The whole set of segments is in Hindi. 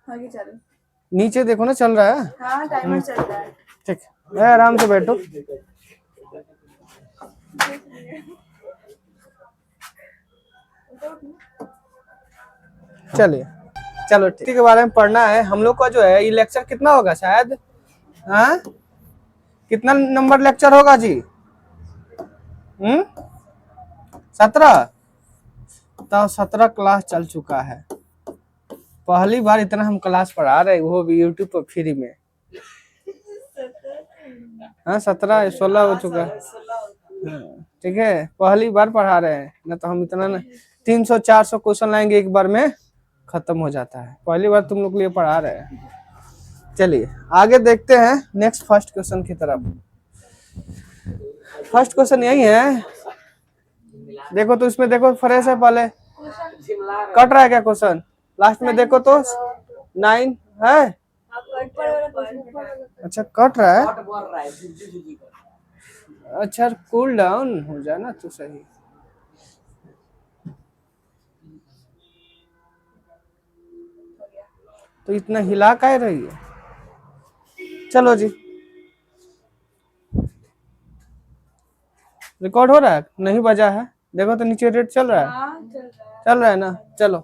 आगे चलो। नीचे देखो ना चल रहा है। हाँ टाइमर चल रहा है। ठीक है, आराम से बैठो। चलिए चलो ठीक के बारे में पढ़ना है हम लोग का जो है। ये लेक्चर कितना होगा शायद, हाँ कितना नंबर लेक्चर होगा जी? 17। तो 17 क्लास चल चुका है। पहली बार इतना हम क्लास पढ़ा रहे, वो भी यूट्यूब पर फ्री में। हाँ 17 16 हो चुका है। ठीक है, पहली बार पढ़ा रहे हैं, ना तो हम इतना ना 300 400 क्वेश्चन लाएंगे एक बार में, खत्म हो जाता है। पहली बार तुम लोग के लिए पढ़ा रहे हैं। चलिए आगे देखते हैं नेक्स्ट फर्स्ट क्वेश्चन की तरफ। फर्स्ट क्वेश्चन यही है, देखो तो इसमें देखो फ्रेश है, पहले कट रहा है क्या क्वेश्चन? लास्ट में देखो तो 9 है। अच्छा कट रहा है, अच्छा कूल डाउन हो जाए ना तो सही। तो इतना हिला का रही है। चलो जी, रिकॉर्ड हो रहा है? नहीं बजा है, देखो तो नीचे रेट चल रहा है। चल रहा है ना। चलो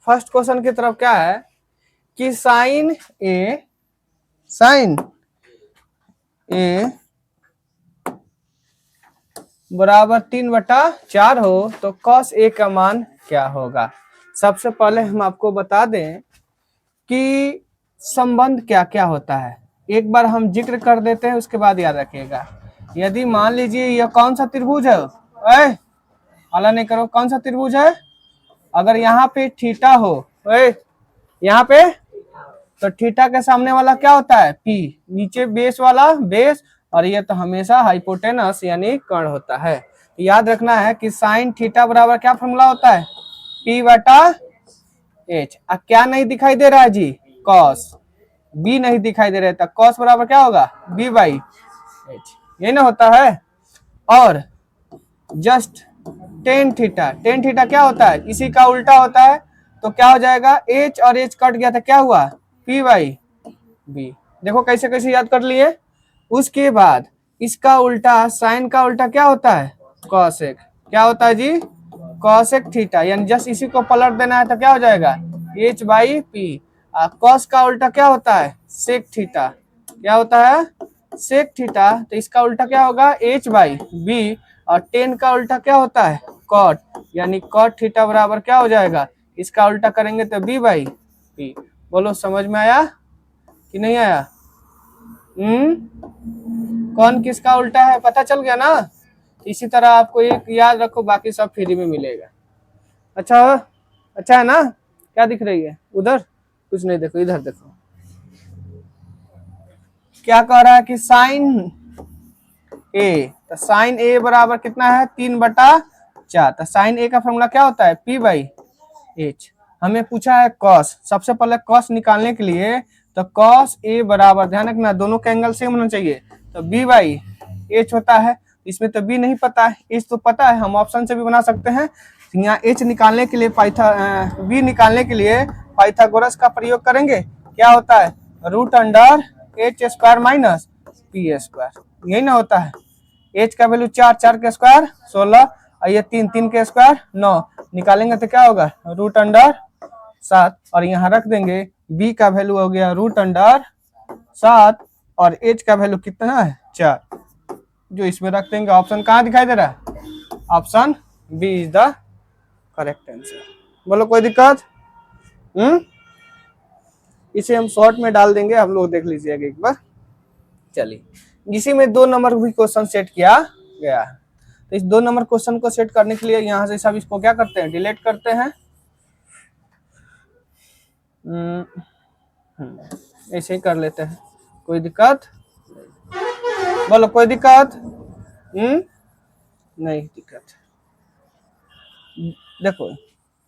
फर्स्ट क्वेश्चन की तरफ क्या है कि साइन ए बराबर 3/4 हो तो cos a का मान क्या होगा। सबसे पहले हम आपको बता दें कि संबंध क्या क्या होता है, एक बार हम जिक्र कर देते हैं, उसके बाद याद रखिएगा। यदि मान लीजिए यह कौन सा त्रिभुज है, हल्ला नहीं करो, कौन सा त्रिभुज है? अगर यहाँ पे थीटा हो, यहाँ पे, तो थीटा के सामने वाला क्या होता है? पी, नीचे बेस वाला बेस, और ये तो हमेशा हाइपोटेनस यानी कर्ण होता है। याद रखना है कि साइन थीटा बराबर क्या फॉर्मूला होता है? P/H। क्या नहीं दिखाई दे रहा है जी? कॉस। बी नहीं दिखाई दे रहा है, तो कॉस बराबर क्या होगा? B/H, ये ना होता है। और जस्ट टेन थीटा क्या होता है? इसी का उल्टा होता है, तो क्या हो जाएगा? H और H कट गया था, क्या हुआ? P/B। देखो कैसे कैसे याद कर लिए। उसके बाद इसका उल्टा, साइन का उल्टा क्या होता है? कॉसेक। क्या होता है जी? कॉसेक थीटा, यानी जस्ट इसी को पलट देना है तो क्या हो जाएगा? H/P। कॉस का उल्टा क्या होता है? Sec theta. क्या होता है? सेक थीटा, तो इसका उल्टा क्या होगा? H/B। और टेन का उल्टा क्या होता है? कॉट, यानी कॉट थीटा बराबर क्या हो जाएगा? इसका उल्टा करेंगे तो B/P। बोलो समझ में आया कि नहीं आया? कौन किसका उल्टा है पता चल गया ना। इसी तरह आपको एक याद रखो, बाकी सब फ्री में मिलेगा। अच्छा है ना? क्या दिख रही है उधर? कुछ नहीं, देखो इधर देखो, क्या कह रहा है कि साइन ए, तो साइन ए बराबर कितना है? 3/4। तो साइन ए का फॉर्मूला क्या होता है? P/H। हमें पूछा है कॉस, सबसे पहले कॉस निकालने के लिए तो कॉस ए बराबर, ध्यान रखना दोनों का एंगल सेम होना चाहिए, तो B/H होता है। इसमें तो B नहीं पता है, H तो पता है, हम ऑप्शन से भी बना सकते हैं। यहाँ H निकालने के लिए B निकालने के लिए पाइथागोरस का प्रयोग करेंगे। क्या होता है? √H² - P², यही ना होता है। H का वैल्यू 4, 4 के स्क्वायर 16, और ये 3, 3 के स्क्वायर 9, निकालेंगे तो क्या होगा? √7। और यहाँ रख देंगे B का वैल्यू हो गया √7, और H का वैल्यू कितना है? 4, जो इसमें रख देंगे। ऑप्शन कहाँ दिखाई दे रहा है? Option B is the correct answer. बोलो कोई दिक्कत? इसे हम शॉर्ट में डाल देंगे, आप लोग देख लीजिएगा एक बार। चलिए, इसी में 2 नंबर भी क्वेश्चन सेट किया गया है। तो इस 2 नंबर क्वेश्चन को सेट करने के लिए यहाँ से सब इसको क्या करते हैं? डिलीट करते हैं। ऐसे ही कर लेते हैं, कोई दिक्कत? बोलो कोई दिक्कत? नहीं दिक्कत। देखो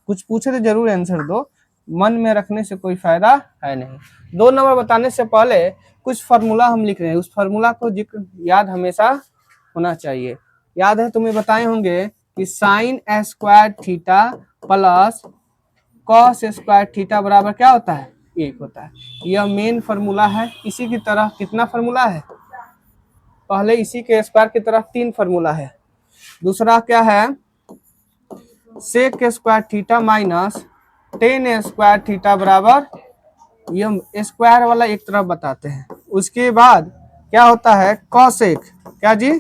कुछ पूछे तो जरूर आंसर दो, मन में रखने से कोई फायदा है नहीं। 2 नंबर बताने से पहले कुछ फार्मूला हम लिख रहे हैं, उस फार्मूला को जिक्र याद हमेशा होना चाहिए। याद है तुम्हें बताए होंगे कि sine A² theta plus cos A² theta बराबर क्या होता है? 1 होता है। यह मेन फार्मूला है। इसी की तरह कितना फार्मूला है, पहले इसी के स्क्वायर की तरह 3 फार्मूला है। दूसरा क्या है, sec square theta minus tan square theta बराबर, ये स्क्वायर वाला एक तरफ बताते हैं। उसके बाद क्या होता है, कॉसेक, क्या जी,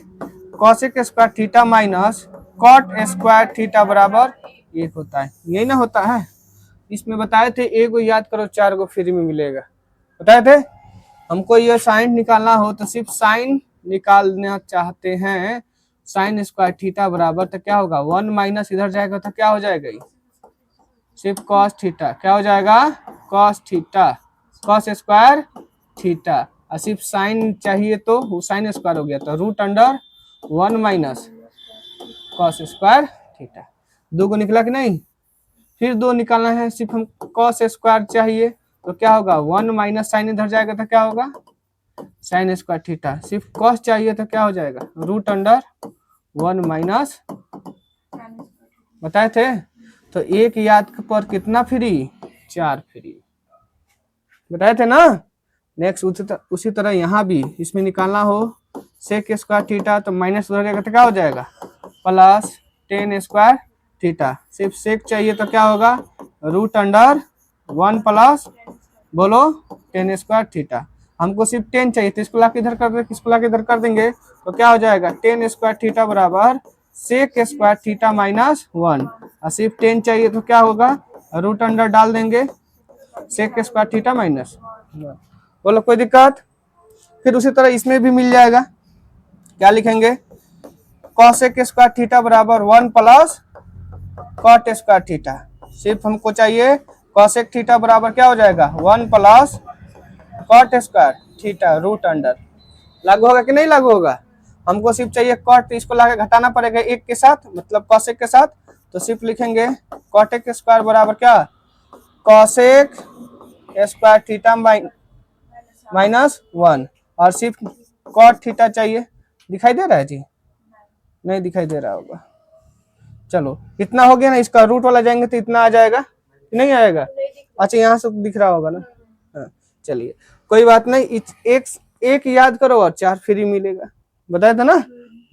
cosec square theta minus cot square theta बराबर 1 होता है। यही ना होता है। इसमें बताए थे एक को याद करो 4 को फ्री में मिलेगा, बताए थे। हमको ये साइन निकालना हो तो सिर्फ साइन निकालना चाहते हैं, साइन स्क्वायर थीटा बराबर तो क्या होगा 1 माइनस इधर जाएगा तो क्या हो जाएगा, सिर्फ कॉस थीटा, क्या हो जाएगा cos theta, cos square theta. और सिर्फ साइन चाहिए तो वो साइन स्क्वायर हो गया तो root under 1 minus cos square theta. 2 को निकला कि नहीं, फिर 2 निकालना है, सिर्फ हम कॉस स्क्वायर चाहिए तो क्या होगा 1 माइनस साइन इधर जाएगा तो क्या होगा साइन स्क्वायर थीटा। सिर्फ कॉस चाहिए तो क्या हो जाएगा रूट अंडर 1 माइनस, बताए थे। तो एक याद पर कितना फ्री, 4 फ्री, बताए थे ना। नेक्स्ट उसी तरह यहाँ भी इसमें निकालना हो सेक स्क्वायर थीटा तो माइनस उधर जाएगा तो क्या हो जाएगा प्लस टेन स्क्वायर थीटा। सिर्फ सेक चाहिए तो क्या होगा रूट अंडर 1 प्लस बोलो टेन स्क्वायर थीटा। हमको सिर्फ 10 चाहिए तो इसको लाके इधर कर देंगे, किसको लाके इधर कर देंगे तो क्या हो जाएगा टेन स्क्वायर थीटा बराबर सेक स्क्वायर थीटा माइनस 1। और सिर्फ 10 चाहिए तो क्या होगा रूट अंडर डाल देंगे सेक स्क्वायर थीटा माइनस, बोलो कोई दिक्कत। फिर उसी तरह इसमें भी मिल जाएगा, क्या लिखेंगे कॉसेक स्क्वायर थीटा बराबर 1 प्लस कॉट स्क्वायर थीटा। सिर्फ हमको चाहिए कॉसेक थीटा बराबर क्या हो जाएगा 1 plus cot square theta root under. लागू होगा कि नहीं लागू होगा, हमको सिर्फ चाहिए कॉट, इसको लाके घटाना पड़ेगा 1 के साथ, मतलब कॉसेक के साथ, तो सिर्फ लिखेंगे कॉटेक स्क्वायर बराबर क्या कॉसेक स्क्वायर थीटा माइनस 1। और सिर्फ कॉट थीटा चाहिए, दिखाई दे रहा है जी, नहीं दिखाई दे रहा होगा। चलो इतना हो गया ना, इसका रूट वाला जाएंगे तो इतना आ जाएगा, नहीं आएगा, अच्छा यहाँ से दिख रहा होगा ना। हाँ चलिए कोई बात नहीं, एक याद करो और 4 फ्री मिलेगा, बताया था ना,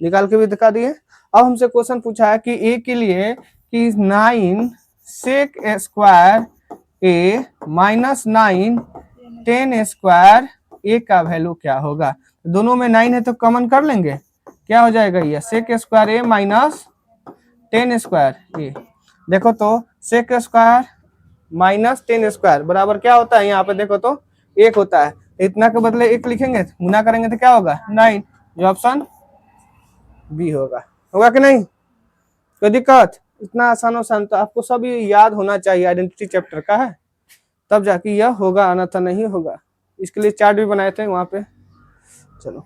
निकाल के भी दिखा दिए। अब हमसे क्वेश्चन पूछा है कि ए के लिए कि 9 सेक square A minus 9 ten square ए का वैल्यू क्या होगा। दोनों में 9 है तो कॉमन कर लेंगे, क्या हो जाएगा ये sec square A minus tan square A. देखो तो sec square minus tan square बराबर क्या होता है, यहाँ पे देखो तो 1 होता है, इतना के बदले 1 लिखेंगे, गुना करेंगे तो क्या होगा 9, जो ऑप्शन बी होगा। होगा कि नहीं, कोई दिक्कत। इतना आसान तो आपको सब याद होना चाहिए, आइडेंटिटी चैप्टर का है, तब जाके यह होगा, आना था नहीं होगा। इसके लिए चार्ट भी बनाए थे वहां पे। चलो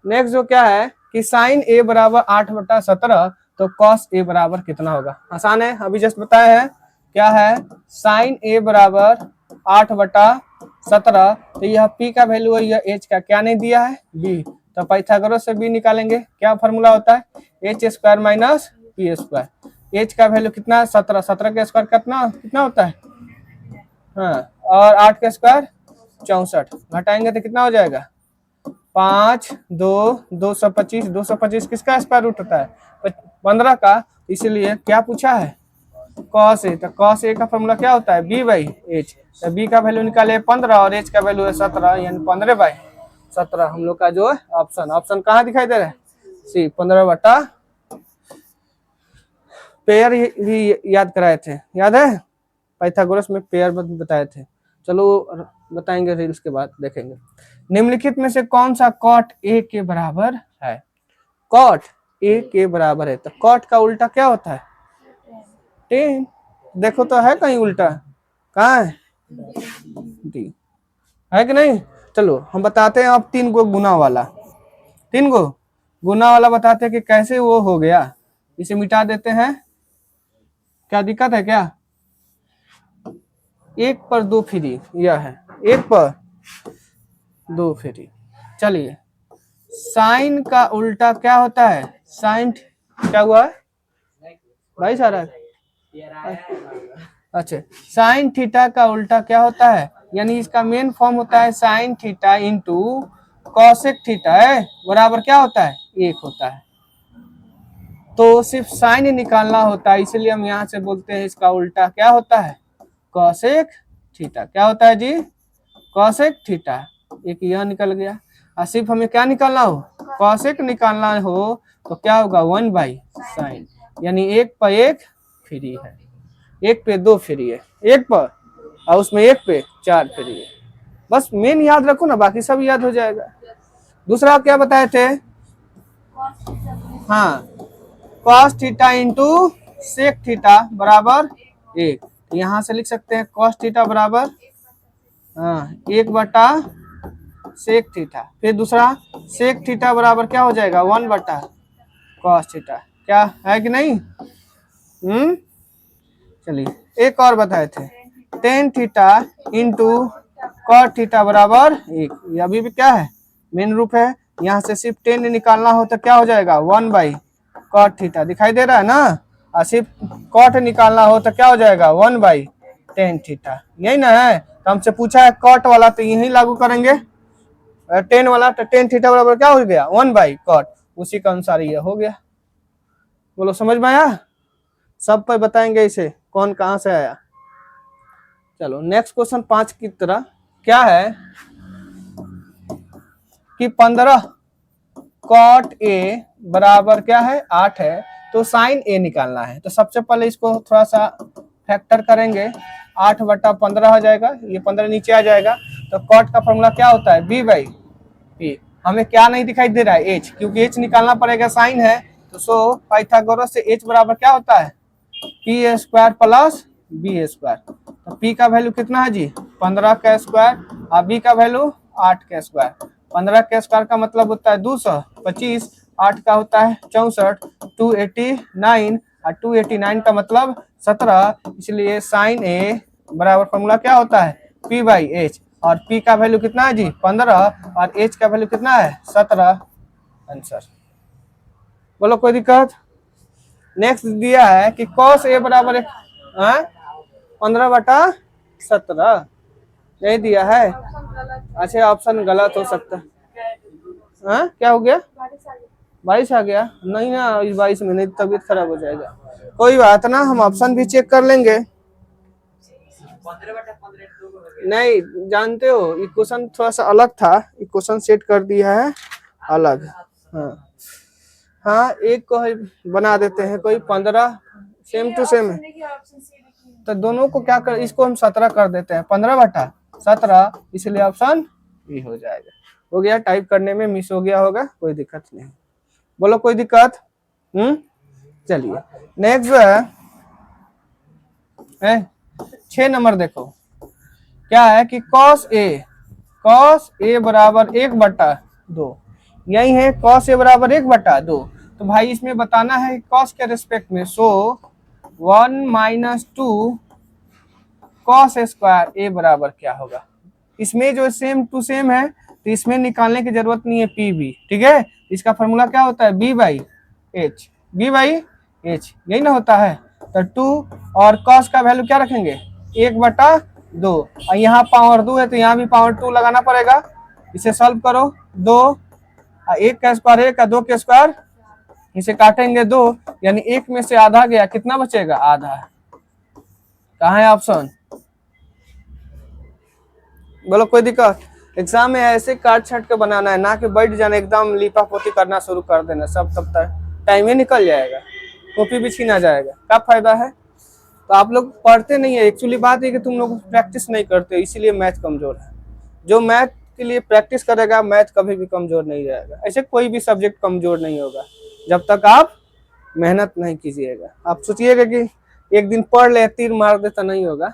नेक्स्ट जो क्या है कि साइन ए बराबर 8/17 तो कॉस ए बराबर कितना होगा। आसान है, अभी जस्ट बताया है क्या है, साइन ए बराबर 8/17 तो यह पी का वैल्यू है, यह एच का क्या नहीं दिया है बी, तो पाइथागोरस से बी निकालेंगे। क्या फॉर्मूला होता है H square minus P square. H का वैल्यू कितना है 17, 17 का स्क्वायर कितना कितना होता है हाँ, और 8 का स्क्वायर 64, घटाएंगे तो कितना हो जाएगा 5 2 225, 225 किसका स्क्वायर रूट होता है 15 का, इसीलिए क्या पूछा है कॉस ए, तो कॉस ए का फॉर्मूला क्या होता है बी बाई एच, तो बी का वैल्यू निकाले 15 और एच का वैल्यू है 17, यानी 15/17 हम लोग का जो है ऑप्शन कहाँ दिखाई दे रहा है सी 15 पेयर भी याद कराए थे, याद है पाइथागोरस में पेयर बताए थे। चलो बताएंगे रील्स के बाद देखेंगे। निम्नलिखित में से कौन सा कॉट ए के बराबर है, कॉट ए के बराबर है, तो कॉट का उल्टा क्या होता है टेन, देखो तो है कहीं उल्टा, कहाँ है डी, है कि नहीं। चलो हम बताते हैं अब 3 गो गुना वाला, 3 गो गुना वाला बताते हैं कि कैसे वो हो गया, इसे मिटा देते हैं, क्या दिक्कत है क्या 1 पर 2 फ्री, यह है 1 पर 2 फ्री। चलिए साइन का उल्टा क्या होता है साइन, क्या हुआ है भाई सारा अच्छा, साइन थीटा का उल्टा क्या होता है, यानी इसका मेन फॉर्म होता है sign theta into cosec theta है, बराबर क्या होता है, 1 होता है। तो सिर्फ साइन ही निकालना होता है, इसलिए हम यहाँ से बोलते हैं इसका उल्टा क्या होता है, कॉसेक थीटा। क्या होता है जी, कॉसेक थीटा। एक यह निकल गया, और सिर्फ हमें क्या निकालना हो, कॉसेक निकालना हो तो क्या होगा 1/sin, यानी 1 पर 1 फ्री है, 1 पे 2 फ्री है, 1 पर और उसमें 1 पे 4 फ्री है। बस मेन याद रखो ना, बाकी सब याद हो जाएगा। दूसरा क्या बताए थे, हाँ, cos theta into sec theta बराबर 1। तो यहाँ से लिख सकते हैं कॉस थीटा बराबर 1/सेक थीटा। फिर दूसरा सेक थीटा बराबर क्या हो जाएगा, 1/कॉस थीटा। क्या है कि नहीं, चलिए एक और बताए थे, tan theta into cot theta बराबर 1। ये अभी भी क्या है, मेन रूप है। यहाँ से सिर्फ 10 निकालना हो तो क्या हो जाएगा, 1/कॉट थीटा। दिखाई दे रहा है ना, और सिर्फ कॉट निकालना हो तो क्या हो जाएगा, 1/tan थीटा। यही ना है, तो हमसे पूछा है कॉट वाला, तो यही लागू करेंगे। 10 वाला तो tan थीटा बराबर क्या हो गया, 1/कॉट, उसी के अनुसार ये हो गया। बोलो समझ में आया, सब पर बताएंगे इसे कौन कहां से आया। चलो नेक्स्ट क्वेश्चन 5 की तरह क्या है कि 15 कॉट ए बराबर क्या है, 8 है, तो साइन ए निकालना है। तो सबसे पहले इसको थोड़ा सा फैक्टर करेंगे, 8/15 हो जाएगा, ये 15 नीचे आ जाएगा। तो कॉट का फॉर्मूला क्या होता है, b/p। हमें क्या नहीं दिखाई दे रहा है, h, क्योंकि h निकालना पड़ेगा, साइन है। तो सो पाइथागोरस से h बराबर क्या होता है, p² प्लस b²। तो p का वैल्यू कितना है जी, 15 का स्क्वायर, और b का वैल्यू 8 का स्क्वायर। 15 का स्क्वायर का मतलब होता है 225, 8 का होता है 64, 289, और 289 का मतलब 17। इसलिए साइन ए बराबर फॉर्मूला क्या होता है, p/h, और p का वैल्यू कितना है जी 15, और h का वैल्यू कितना है 17। आंसर। बोलो कोई दिक्कत। नेक्स्ट दिया है कि cos a बराबर 15/17, नहीं दिया है। अच्छा ऑप्शन गलत हो सकता है, क्या हो गया, बारिश आ गया, नहीं ना, इस बारिश में नहीं, तबीयत खराब हो जाएगा। कोई बात ना, हम ऑप्शन भी चेक कर लेंगे। नहीं जानते हो, ये क्वेश्चन थोड़ा सा अलग था, ये क्वेश्चन सेट कर दिया है अलग। हाँ एक को बना देते हैं, कोई 15 सेम टू सेम है, तो दोनों को क्या कर, इसको हम 17 कर देते हैं, 15/17, इसलिए ऑप्शन बी हो जाएगा। हो गया, टाइप करने में मिस हो गया होगा, कोई दिक्कत नहीं। बोलो कोई दिक्कत। चलिए नेक्स्ट है 6 नंबर, देखो क्या है कि cos a बराबर 1/2, यही है cos a बराबर 1/2। तो भाई इसमें बताना है cos के रिस्पेक्ट में, सो 1 - 2 cos स्क्वायर a बराबर क्या होगा। इसमें जो सेम टू सेम है, तो इसमें निकालने की जरूरत नहीं है, pb, ठीक है। इसका फॉर्मूला क्या होता है, b/h, b/h, यही ना होता है। तो 2 और cos का वैल्यू क्या रखेंगे, 1/2, और यहाँ पावर 2 है, तो यहाँ भी पावर 2 लगाना पड़ेगा। इसे सॉल्व करो, 2 और 1 का स्क्वायर 1 का 2 के स्क्वायर, इसे काटेंगे 2, यानी 1 में से आधा गया, कितना बचेगा, आधा। कहाँ है ऑप्शन, बोलो कोई दिक्कत। एग्जाम में ऐसे काट छाट के बनाना है, ना कि बैठ जाना एकदम लीपा पोती करना शुरू कर देना, सब तब तक टाइम ही निकल जाएगा, कॉपी भी छीना जाएगा, क्या फायदा है। तो आप लोग पढ़ते नहीं है, एक्चुअली बात है कि तुम लोग प्रैक्टिस नहीं करते, इसीलिए मैथ कमजोर है। जो मैथ के लिए प्रैक्टिस करेगा, मैथ कभी भी कमजोर नहीं रहेगा। ऐसे कोई भी सब्जेक्ट कमजोर नहीं होगा जब तक आप मेहनत नहीं कीजिएगा। आप सोचिएगा कि एक दिन पढ़ ले तीर मार दे, तो नहीं होगा,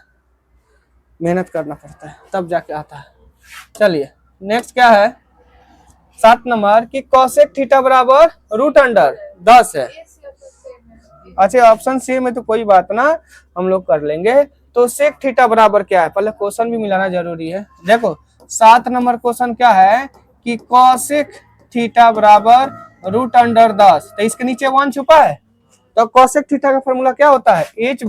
मेहनत करना पड़ता है तब जाके आता है। चलिए नेक्स्ट क्या है 7 नंबर की cosec थीटा बराबर √10 है। अच्छा ऑप्शन सी में तो कोई बात ना, हम लोग कर लेंगे। तो सेक थीटा बराबर क्या है, पहले क्वेश्चन भी मिलाना जरूरी है। देखो 7 नंबर क्वेश्चन क्या है कि cosec थीटा बराबर √10, तो इसके नीचे 1 छुपा है। तो cosec थीटा का फॉर्मूला क्या होता है, h/,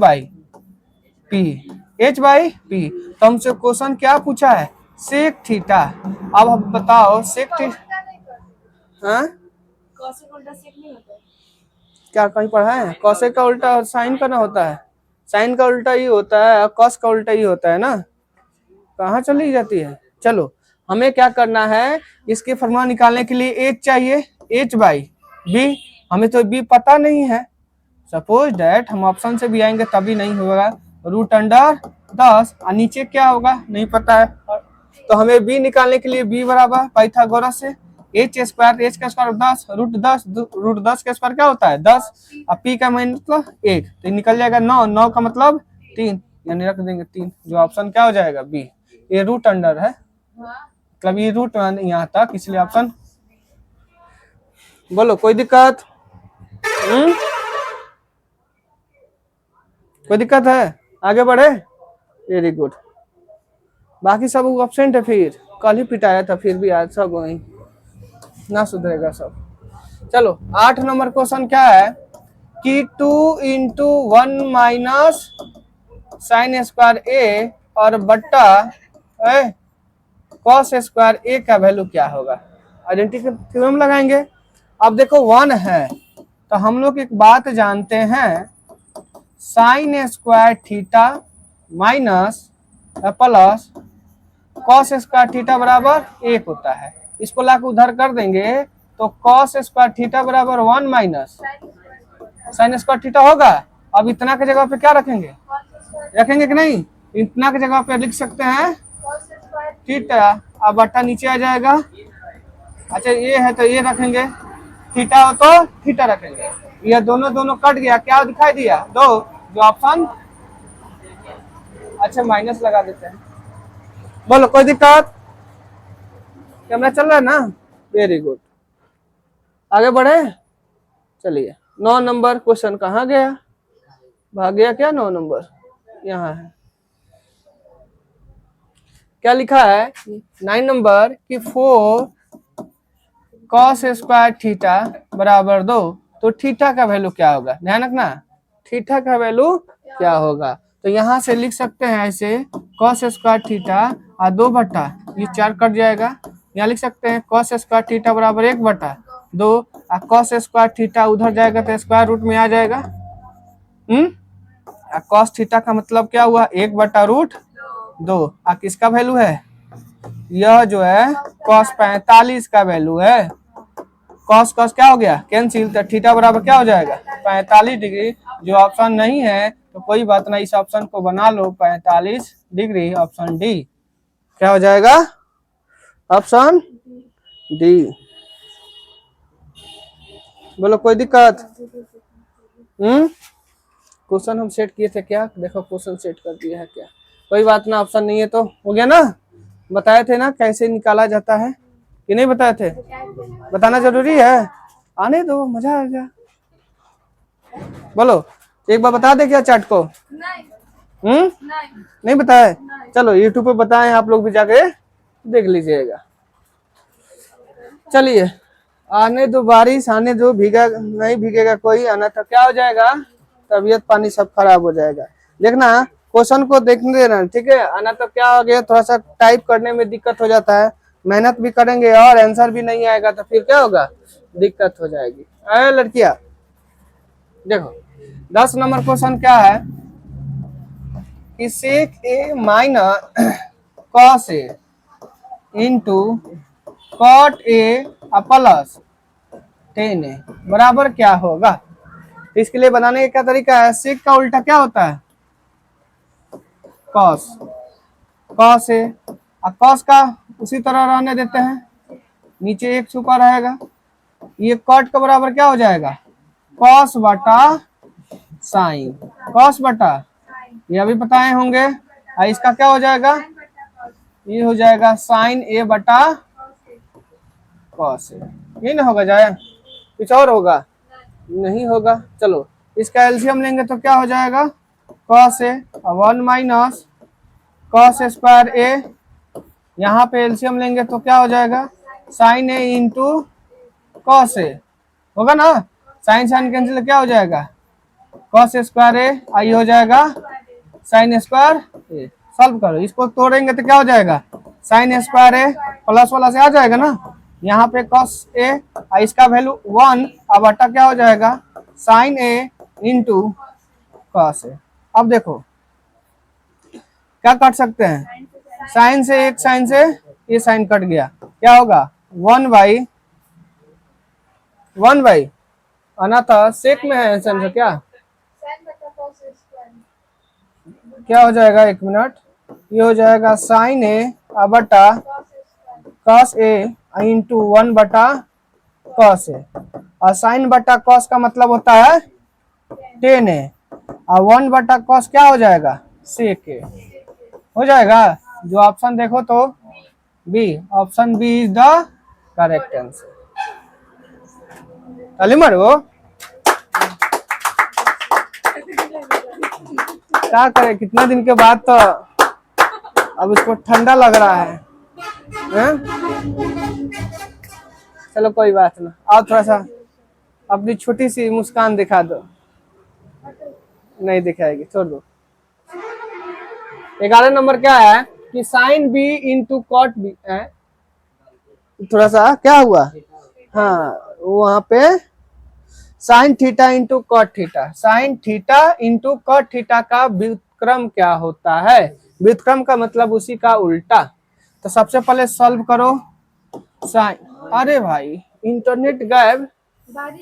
P, H by P. तो हमसे क्वेश्चन क्या पूछा है, सेक थीटा। अब हम बताओ सेक थीटा, हाँ कॉसेक उल्टा सेक नहीं होता है? क्या कहीं पढ़ा है, कॉसेक का उल्टा साइन का ना होता है, साइन का उल्टा ही होता है और कॉस का उल्टा ही होता है ना, कहाँ चली जाती है। चलो हमें क्या करना है, इसके फॉर्मूला निकालने के लिए एच चाहिए, एच बाई बी। हमें तो बी पता नहीं है, सपोज डैट हम ऑप्शन से भी आएंगे तभी नहीं होगा। रूट अंडर 10 और नीचे क्या होगा नहीं पता है, तो हमें बी निकालने के लिए बी बराबर पाइथागोरस से एच स्क्वायर, एच का स्क्वायर 10 रूट 10 का स्क्वायर क्या होता है 10, और पी का मतलब 1, तो निकल जाएगा 9, 9 का मतलब 3, यानी रख देंगे 3, जो ऑप्शन क्या हो जाएगा बी। ये रूट अंडर है, मतलब ये रूट यहाँ तक, इसलिए ऑप्शन। बोलो कोई दिक्कत, कोई दिक्कत है, आगे बढ़े, वेरी गुड। बाकी सब एब्सेंट है, फिर कल ही पिटाया था, फिर भी आज सब वही ना सुधरेगा सब। चलो 8 नंबर क्वेश्चन क्या है कि 2 इंटू 1 माइनस साइन स्क्वायर ए और बट्टा कॉस स्क्वायर ए का वैल्यू क्या होगा। आइडेंटिटी थ्योरम लगाएंगे। अब देखो 1 है तो हम लोग एक बात जानते हैं, sign square theta minus plus cos square theta बराबर 1 होता है। इसको लाकर उधर कर देंगे तो कॉस स्क्वायर थीटा बराबर 1 माइनस साइन स्क्वायर थीटा होगा। अब इतना के जगह पे क्या रखेंगे, रखेंगे कि नहीं, इतना के जगह पे लिख सकते हैं थीटा, अब बट्टा नीचे आ जाएगा। अच्छा ये है तो ये रखेंगे, थीटा हो तो थीटा रखेंगे। ये दोनों दोनों कट गया, क्या दिखाई दिया 2, जो ऑप्शन। अच्छा माइनस लगा देते हैं। बोलो कोई दिक्कत, कैमरा चल रहा है ना, वेरी गुड। आगे बढ़े, चलिए 9 नंबर क्वेश्चन कहाँ गया, भाग गया क्या, 9 नंबर यहाँ है। क्या लिखा है 9 नंबर कि 4 कॉस स्क्वायर थीटा बराबर 2, तो थीटा का वैल्यू क्या होगा, ध्यान रखना थीटा का वैल्यू क्या होगा। तो यहाँ से लिख सकते हैं ऐसे कॉस स्क्वायर थीटा और 2 बट्टा ये 4 कट जाएगा। यहाँ लिख सकते हैं कॉस स्क्वायर थीटा बराबर 1 बट्टा 2 और कॉस स्क्वायर थीटा उधर जाएगा तो स्क्वायर रूट में आ जाएगा। कॉस थीटा का मतलब क्या हुआ 1 बट्टा रूट 2, और किसका वैल्यू है, यह जो है कॉस 45 का वैल्यू है। कॉस कॉस क्या हो गया कैंसिल, तो थीटा बराबर क्या हो जाएगा 45 डिग्री, जो ऑप्शन नहीं है तो कोई बात नहीं, इस ऑप्शन को बना लो 45 डिग्री, ऑप्शन डी क्या हो जाएगा, ऑप्शन डी। बोलो कोई दिक्कत, क्वेश्चन हम सेट किए थे क्या, देखो क्वेश्चन सेट कर दिया है क्या, कोई बात ना, ऑप्शन नहीं है तो हो गया ना, बताए थे ना कैसे निकाला जाता है कि नहीं बताए थे, बताना जरूरी है, आने दो मजा आ गया। बोलो एक बार बता दे क्या चार्ट को, नहीं बताए, चलो यूट्यूब पे बताएं, आप लोग भी जाके देख लीजिएगा। चलिए आने दो बारिश, आने दो, भीगा नहीं भीगेगा कोई, आना तो क्या हो जाएगा, तबीयत पानी सब खराब हो जाएगा। देखना क्वेश्चन को देखने देना, ठीक है, आना तो क्या हो गया, थोड़ा सा टाइप करने में दिक्कत हो जाता है, मेहनत भी करेंगे और आंसर भी नहीं आएगा तो फिर क्या होगा, दिक्कत हो जाएगी। अरे लड़कियां देखो 10 नंबर क्वेश्चन क्या है कि sec A minus cos A into cot A plus 10 बराबर क्या होगा। इसके लिए बनाने का क्या तरीका है, सेक का उल्टा क्या होता है कॉस, कॉस है और कॉस का उसी तरह रहने देते हैं, नीचे एक छुपा रहेगा, ये कॉट का बराबर क्या हो जाएगा कॉस बटा साइन, कॉस बटा ये अभी बताए होंगे, और इसका क्या हो जाएगा, ये हो जाएगा साइन ए बटा कॉस ए, ये ना होगा जाए, कुछ और होगा नहीं होगा। चलो इसका एलसीएम लेंगे तो क्या हो जाएगा cos A 1 minus cos square ए, यहाँ पे एलसीएम लेंगे तो क्या हो जाएगा sine A into cos A, होगा ना, साइन साइन कैंसिल क्या हो जाएगा कॉस स्क्वायर ए, आई हो जाएगा साइन स्क्वायर ए। सॉल्व करो, इसको तोड़ेंगे तो क्या हो जाएगा, साइन स्क्वायर ए प्लस वाला से आ जाएगा ना, यहाँ पे कॉस ए और इसका वैल्यू 1 अब बटा क्या हो जाएगा, sine A into cos A. अब देखो क्या काट सकते हैं, साइन से एक साइन से ये साइन कट गया, क्या होगा 1/1 अनाथा सेक में है आंसर क्या, साइन बटा कॉस स्क्वायर क्या हो जाएगा, एक मिनट, ये हो जाएगा साइन ए बटा cos square cos A into 1 बटा कॉस ए, और साइन बटा कॉस का मतलब होता है टेन ए, और 1 बटा कॉस क्या हो जाएगा, सेक ए हो जाएगा। जो ऑप्शन देखो तो B, option B is the correct answer. ताली मारो, क्या करे, कितना दिन के बाद तो अब इसको ठंडा लग रहा है, हैं? चलो कोई बात ना, आओ थोड़ा सा अपनी छोटी सी मुस्कान दिखा दो, नहीं दिखाएगी, छोड़ दो। 11 नंबर क्या है कि sine B into cot B है, थोड़ा सा क्या हुआ, हाँ वहां पे sine theta into cot theta, sine theta into cot theta का व्युत्क्रम क्या होता है, व्युत्क्रम का मतलब उसी का उल्टा। तो सबसे पहले सॉल्व करो साइन, अरे भाई इंटरनेट गायब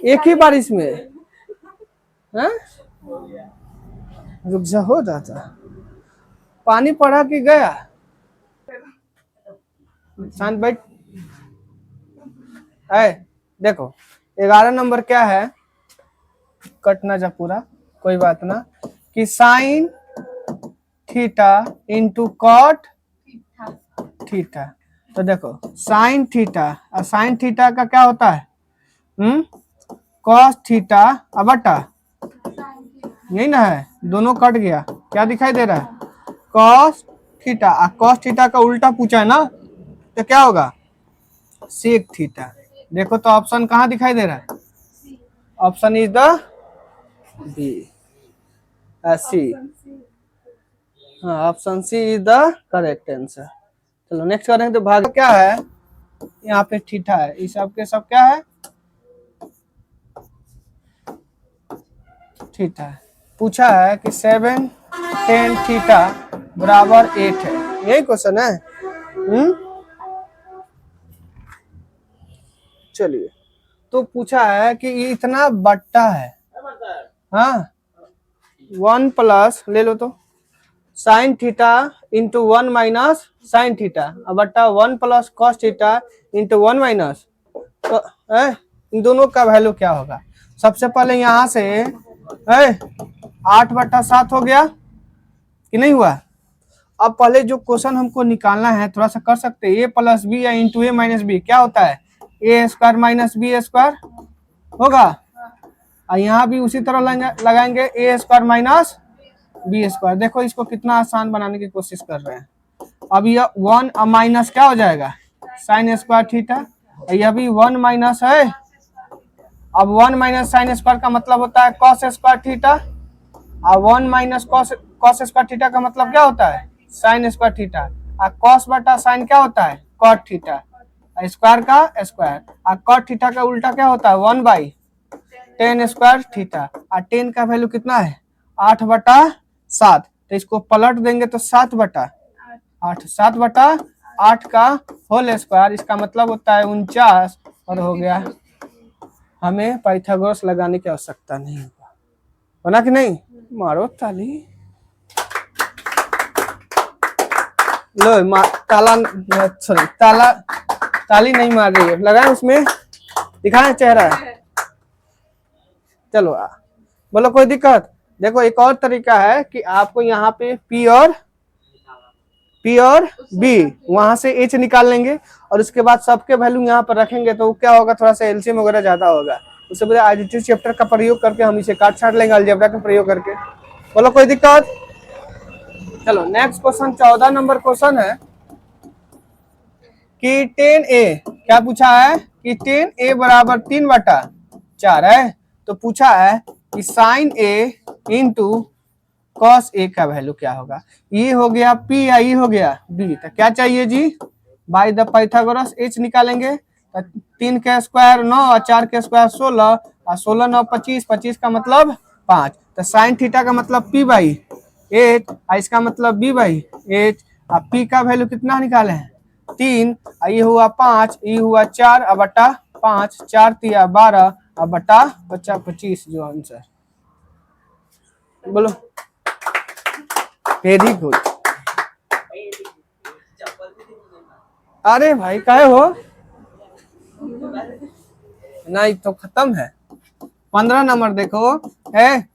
एक ही बारिश में, हैं? रुक जा, हो जाता, पानी पड़ा कि गया, शांत बैठ। देखो 11 नंबर क्या है, कटना जा पूरा, कोई बात ना, कि sine theta into cot theta. तो देखो साइन थीटा और साइन थीटा का क्या होता है, कॉस थीटा बटा, यही ना है, दोनों कट गया, क्या दिखाई दे रहा है, कॉस थीटा, और कॉस थीटा का उल्टा पूछा है ना, तो क्या होगा, सेक थीटा। देखो तो ऑप्शन कहाँ दिखाई दे रहा है, option is the B, C, हाँ option C is the correct answer. चलो नेक्स्ट करेंगे, तो भाग क्या है, यहाँ पे थीटा है, इस सब के सब क्या है, थीटा है। पूछा है कि 7 10 थीटा बराबर 8 है, यही क्वेश्चन है। चलिए, तो पूछा है कि ये इतना बट्टा है, हाँ 1 प्लस ले लो तो sign theta into 1 minus sine theta बट्टा 1 plus cos theta into 1 minus, तो इन दोनों का वैल्यू क्या होगा। सबसे पहले यहाँ से 8/7 हो गया कि नहीं हुआ। अब पहले जो क्वेश्चन हमको निकालना है थोड़ा सा कर सकते हैं, ए प्लस बी या इंटू ए माइनस बी क्या होता है, ए स्क्वायर माइनस बी स्क्वायर होगा, और यहाँ भी उसी तरह लगाएंगे ए स्क्वायर माइनस बी स्क्वायर। देखो इसको कितना आसान बनाने की कोशिश कर रहे हैं। अब यह 1 माइनस क्या हो जाएगा, साइन स्क्वायर थीटा, यह भी 1 माइनस है, अब 1 माइनस साइन स्क्वायर का मतलब होता है कॉस स्क्वायर थीटा, और 1 माइनस कॉस स्क्वायर थीटा का मतलब क्या होता है, साइन स्क्वायर थीटा, और कॉस बटा साइन क्या होता है, कॉट थीटा, स्क्वायर का स्क्वायर, और कॉट थीटा का उल्टा क्या होता है 1/10 स्क्वायर थीटा, और 10 का वैल्यू कितना है 8/7, तो इसको पलट देंगे तो 7/8, 7/8 का होल स्क्वायर, इसका मतलब होता है 49, और हो गया। हमें पाइथागोरस लगाने की आवश्यकता नहीं होगा, बना कि नहीं, मारो ताली, लो ताला, सॉरी ताली नहीं मार रही है, लगाए उसमें, दिखाएं चेहरा, चलो बोलो कोई दिक्कत। देखो एक और तरीका है कि आपको यहाँ पे P और B वहां से H निकाल लेंगे, और उसके बाद सबके वैल्यू यहाँ पर रखेंगे, तो क्या होगा, थोड़ा सा एलसीएम वगैरह ज्यादा होगा, उससे पहले एडिटिव चैप्टर का प्रयोग करके हम इसे काट छाट लेंगे अलजेब्रा का प्रयोग करके। बोलो कोई दिक्कत। चलो नेक्स्ट क्वेश्चन 14 नंबर क्वेश्चन है कि 10a, क्या पूछा है कि 10a बराबर 3/4 है। तो पूछा है कि sine a into cos A का वैल्यू क्या होगा। ई हो गया पी या ई हो गया बी, तो क्या चाहिए जी, बाय द पाइथागोरस एच निकालेंगे। तो 3 का स्क्वायर 9 और 4 का स्क्वायर 16 और 16 9 25, 25 का मतलब 5। तो साइन थीटा का मतलब पी बाई एच और इसका मतलब बी बाई एच। और पी का वैल्यू कितना निकाले हैं 3, ये हुआ 5, ये हुआ 4 और बटा 5, 4 तिया 12 और बटा बच्चा 25 जो आंसर। बोलो वेरी गुड। अरे भाई काहे हो, नहीं तो खत्म है। 15 नंबर देखो है,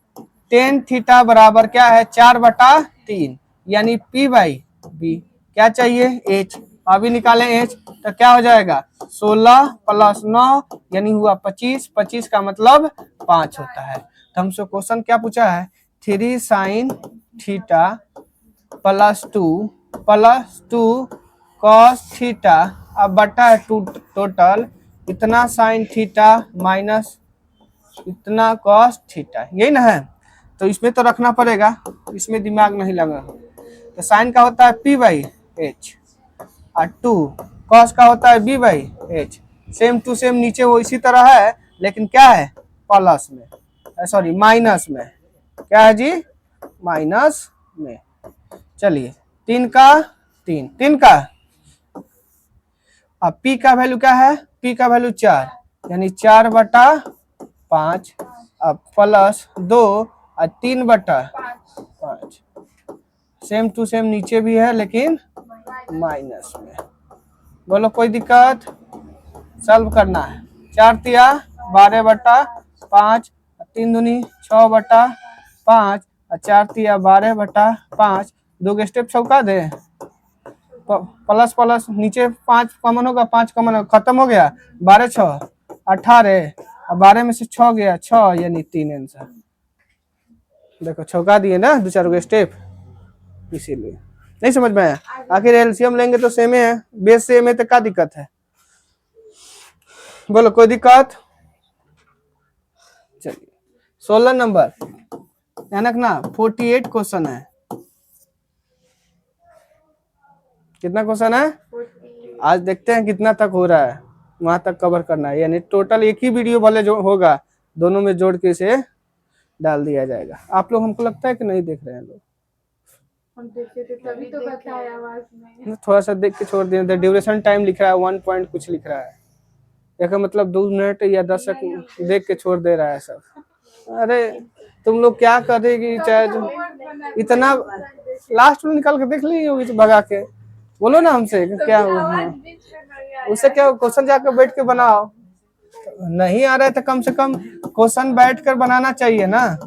टेन थीटा बराबर क्या है 4/3, यानी पी बाई बी। क्या चाहिए एच, अभी निकालें एच तो क्या हो जाएगा 16 + 9 यानी हुआ 25, 25 का मतलब 5 होता है। तो हमसे क्वेश्चन क्या पूछा है 3 साइन थीटा +2 कॉस थीटा, अब बटा है टोटल इतना साइन थीटा माइनस इतना कॉस थीटा, यही ना है। तो इसमें तो रखना पड़ेगा, इसमें दिमाग नहीं लगा। तो साइन का होता है पी बाई एच और 2 कॉस का होता है B by H. Same to same नीचे वो इसी तरह है, लेकिन क्या है प्लस में, सॉरी माइनस में। क्या है जी माइनस में। चलिए 3 का 3 का, अब पी का वैल्यू क्या है, पी का वैल्यू 4 यानी 4/5, अब प्लस 2 और 3/5। सेम टू सेम नीचे भी है लेकिन माइनस में। बोलो कोई दिक्कत, सॉल्व करना है। 4 तिया 12/5, 3 दूनी 6/5 और 4 तिया 12/5। 2 के स्टेप चौका दे, प्लस प्लस नीचे 5 कॉमन होगा, 5 कॉमन होगा, खत्म हो गया। 12 6 18 और 12 में से 6 गया 6 यानी 3 आंसर। देखो चौका दिए ना 2-4 गो स्टेप, इसीलिए नहीं समझ में आया। आखिर एलसीएम लेंगे तो सेम है, बेस सेम है तो क्या दिक्कत है। बोलो कोई दिक्कत। चलिए 16 नंबर ध्यान रखना 48 क्वेश्चन है। कितना क्वेश्चन है, आज देखते हैं कितना तक हो रहा है, वहां तक कवर करना है। यानी टोटल एक ही वीडियो भले जो होगा दोनों में जोड़ के इसे डाल दिया जाएगा। आप लोग हमको लगता है कि नहीं देख रहे हैं लोग, हम देखे थे तभी तो बताया आवाज में। थोड़ा सा देख के छोड़ दिए। ड्यूरेशन टाइम लिख रहा है 1 पॉइंट कुछ लिख रहा है, इसका मतलब 2 मिनट या 10 सेकंड देख के छोड़ दे रहा है सब। अरे तुम लोग क्या करेगी, चाहे इतना लास्ट में निकाल के देख ली होगी तो भगा के बोलो ना हमसे क्या उससे क्या क्वेश्चन जाकर बैठ के बनाओ। नहीं आ रहा है तो कम से कम क्वेश्चन बैठ कर बनाना चाहिए ना।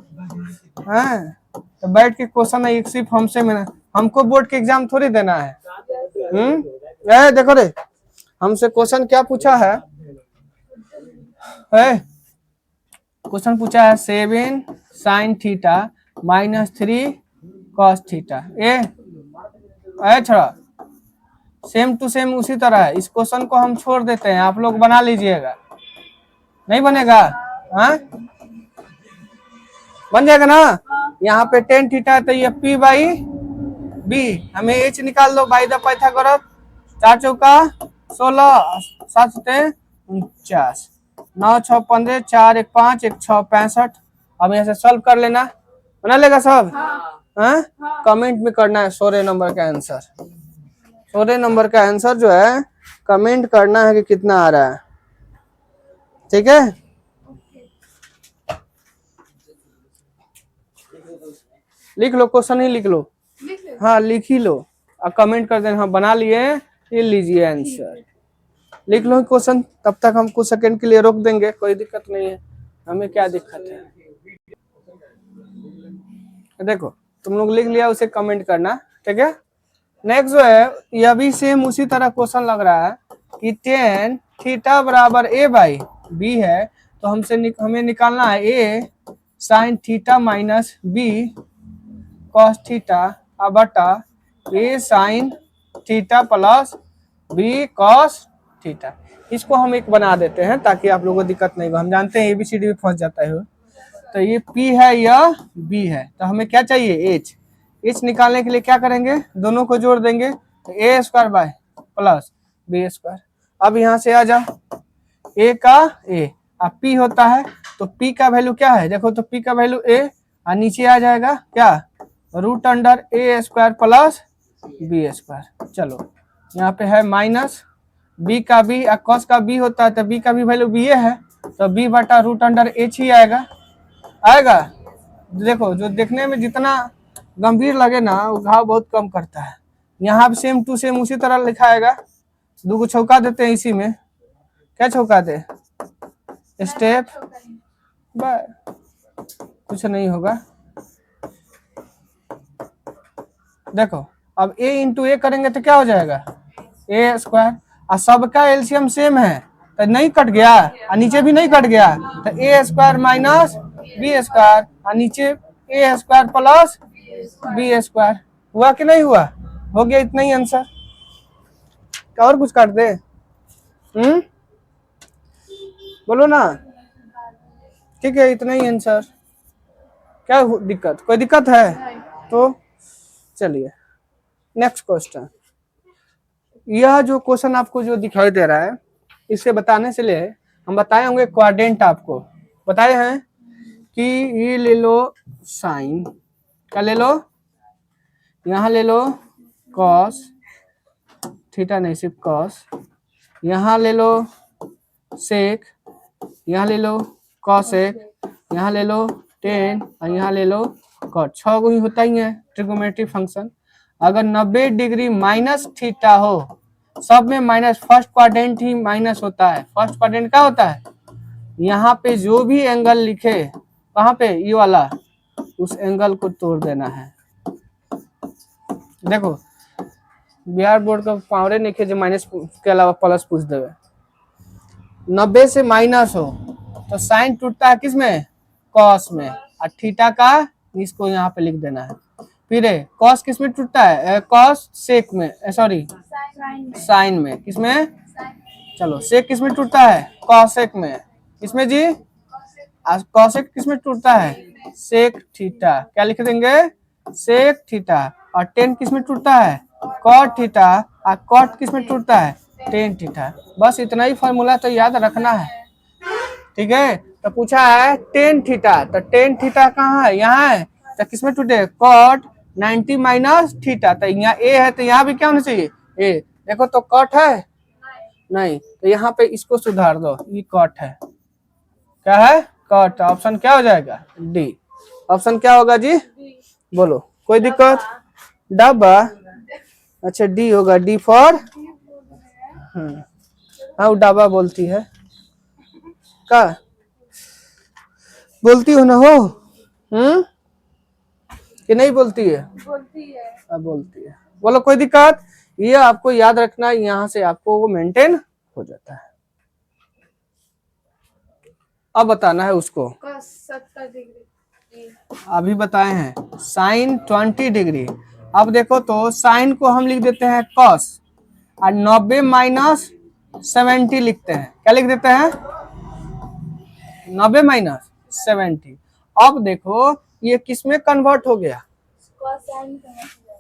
हाँ तो बैठ के क्वेश्चन एक सिर्फ हमसे में, हमको बोर्ड के एग्जाम थोड़ी देना है। देखो रे हमसे क्वेश्चन क्या पूछा है, क्वेश्चन पूछा है 7 साइन थीटा -3 कॉस थीटा। छोड़ा सेम टू सेम उसी तरह है। इस क्वेश्चन को हम छोड़ देते हैं, आप लोग बना लीजिएगा। नहीं बनेगा, हाँ बन जाएगा ना। यहाँ पे 10 थीटा है तो ये पी बाई बी, हमें एच निकाल दो बाई द पाइथागोरस। 4 चौका 16, 7 49, 9 6 15, 4 1 5 1 6 65। अब यहाँ से सॉल्व कर लेना, बना लेगा सब। हाँ कमेंट में करना है 16 नंबर का आंसर। 16 नंबर का आंसर जो है कमेंट करना है कि कितना आ रहा है, ठीक है। लिख लो क्वेश्चन ही लिख लो, हाँ लिख ही लो और कमेंट कर देना हाँ बना लिए, ये लीजिए आंसर। लिख लो क्वेश्चन, तब तक हम कुछ सेकंड के लिए रोक देंगे, कोई दिक्कत नहीं है, हमें क्या दिक्कत है। देखो तुम लोग लिख लिया, उसे कमेंट करना, ठीक है। नेक्स्ट जो है यह भी सेम उसी तरह क्वेश्चन लग रहा है कि 10 थीटा बराबर ए बाई बी है, तो हमें निकालना है A sine theta minus B cos theta बटा A sine theta plus B cos theta. इसको हम एक बना देते हैं ताकि आप लोगों को दिक्कत नहीं हो। हम जानते हैं एबीसीडी में फंस जाता है, तो ये P है, यह B है, तो हमें क्या चाहिए H। H निकालने के लिए क्या करेंगे, दोनों को जोड़ देंगे, तो A square by plus B square. अब यहाँ से आ जा, A का A, अब P होता है तो P का वैल्यू क्या है, देखो तो P का वैल्यू A, और नीचे आ जाएगा क्या, root under A square plus B square. चलो यहाँ पे है माइनस B का B, कॉस का B होता है तो B का भी वैल्यू B है, तो B बटा रूट अंडर H ही आएगा। देखो जो देखने में जितना गंभीर लगे ना, वो घाव बहुत कम करता है। यहाँ सेम टू सेम उसी तरह लिखाएगा, दो को छौका देते हैं इसी में, क्या छौका दे, स्टेप बाय, कुछ नहीं होगा। देखो अब A इंटू ए करेंगे तो क्या हो जाएगा, A स्क्वायर, और सबका एलसीएम सेम है तो नहीं कट गया, और नीचे भी नहीं कट गया, तो A square minus B square, और नीचे A square plus B square. हुआ कि नहीं हुआ, हो गया, इतना ही आंसर, क्या और कुछ काट दे, बोलो ना, ठीक है, इतना ही आंसर। क्या दिक्कत, कोई दिक्कत है तो चलिए नेक्स्ट क्वेश्चन। यह जो क्वेश्चन आपको जो दिखाई दे रहा है, इसे बताने से ले हम बताए होंगे क्वाड्रेंट, आपको बताए हैं कि ये ले लो साइन, क्या ले लो, यहाँ ले लो कॉस थीटा, नहीं सिर्फ कॉस, यहाँ ले लो सेक, यहाँ ले लो कॉसेक, यहाँ ले लो टेन, और यहाँ ले लो कॉट। 6 को ही होता ही है ट्रिगोनोमेट्रिक फंक्शन। अगर 90 डिग्री माइनस थीटा हो, सब में माइनस, फर्स्ट क्वाड्रेंट ही माइनस होता है। फर्स्ट क्वाड्रेंट क्या होता है, यहाँ पे जो भी एंगल लिखे, कहाँ पे, ये वाला, उस एंगल को तोड़ देना है। देखो बिहार बोर्ड का पावरे नहीं जो माइनस के अलावा प्लस पूछ देवे। 90 से माइनस हो तो साइन टूटता है किसमें, कॉस में, और थीटा का इसको यहाँ पे लिख देना है। फिर कॉस किस में टूटता है, कॉस सेक में, सॉरी साइन में, किसमें, चलो सेक किस में टूटता है, कॉसेक में, किसमें जी, कॉसेक किस में टूटता है, सेक थीटा, क्या लिख देंगे, सेक थीटा। और टेन किस में टूटता है, कॉट थीटा, और कॉट किस में टूटता है, टेन थीटा। बस इतना ही फॉर्मूला तो याद रखना है, ठीक है। तो पूछा है टेन थीटा, तो टेन थीटा कहाँ है, यहाँ है, तो किसमें टूटे, कॉट 90 माइनस थीटा, तो यहाँ ए है तो यहाँ भी क्या होना चाहिए, ए। देखो तो कॉट है नहीं, तो यहाँ पे इसको सुधार दो, ये कॉट है, क्या है, कॉट। ऑप्शन क्या हो जाएगा, डी। ऑप्शन क्या होगा जी, बोलो, कोई दिक्कत, डब्बा, अच्छा डी होगा, डी फॉर, हाँ वो डब्बा बोलती है, का बोलती हो ना हो, कि नहीं बोलती है, बोलती है, अब बोलती है, बोलो कोई दिक्कत। ये आपको याद रखना, यहाँ से आपको वो मेंटेन हो जाता है। अब बताना है उसको, 70 डिग्री अभी बताए हैं साइन 20 डिग्री। अब देखो तो साइन को हम लिख देते हैं कॉस, और 90 माइनस 70 लिखते हैं, क्या लिख देते हैं, 90 माइनस 70। अब देखो ये किस में कन्वर्ट हो गया,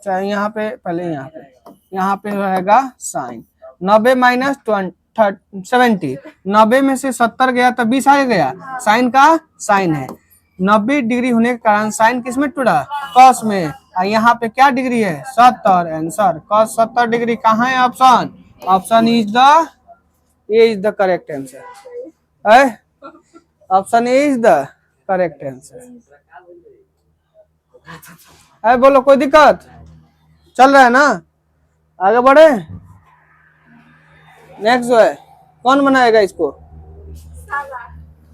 चाहे यहाँ पे, पहले यहाँ पे रहेगा साइन, 90 माइनस 70, 90 में से 70 गया तो 20 आ गया, साइन का साइन है, 90 डिग्री होने के कारण साइन किस में टूटा, कॉस में, और यहाँ पे क्या डिग्री है, 70, आंसर कॉस 70 डिग्री कहाँ है, ऑप्शन, ऑप्शन इज द, ये is the correct answer, option is the correct answer. बोलो कोई दिक्कत, चल रहा है ना, आगे बढ़े। नेक्स्ट जो है, कौन बनाएगा इसको,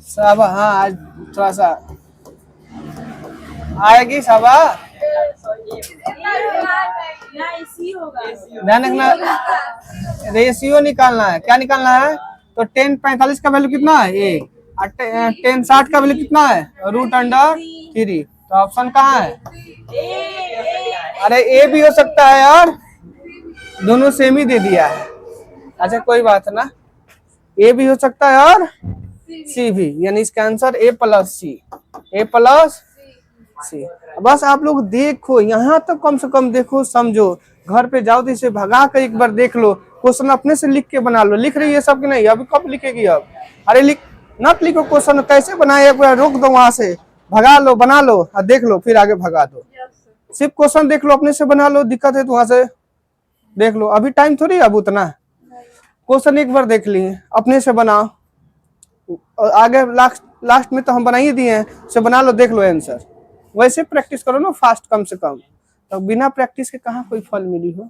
साबा, हाँ आज थोड़ा सा आएगी साबा, ध्यान रखना, रेशियो निकालना है, क्या निकालना है, तो 10 45 का वैल्यू कितना है, ए, 10 60 का वैल्यू कितना है, रूट अंडर 3, तो ऑप्शन कहाँ है, अरे ए भी हो सकता है यार, दोनों सेम ही दे दिया है, अच्छा कोई बात ना, ए भी हो सकता है और सी भी, यानी इसका answer A plus C, A plus C. बस आप लोग देखो, यहाँ तक कम से कम देखो, समझो, घर पे जाओ तो इसे भगा कर एक बार देख लो, क्वेश्चन अपने से लिख के बना लो। लिख रही है सब कि नहीं? अभी कब लिखेगी? अब अरे लिख नट लिखो, क्वेश्चन कैसे बनाए, एक बार रोक दो, वहां से भगा लो, बना लो और देख लो, फिर आगे भगा दो। सिर्फ क्वेश्चन देख लो, अपने से बना लो, दिक्कत है तो वहां से देख लो। अभी टाइम थोड़ी अब उतना, क्वेश्चन एक बार देख लिए, अपने से बनाओ, और आगे लास्ट में तो हम बना ही दिए हैं, उसे बना लो, देख लो आंसर। वैसे प्रैक्टिस करो ना फास्ट, कम से कम। तो बिना प्रैक्टिस के कहाँ कोई फल मिली हो?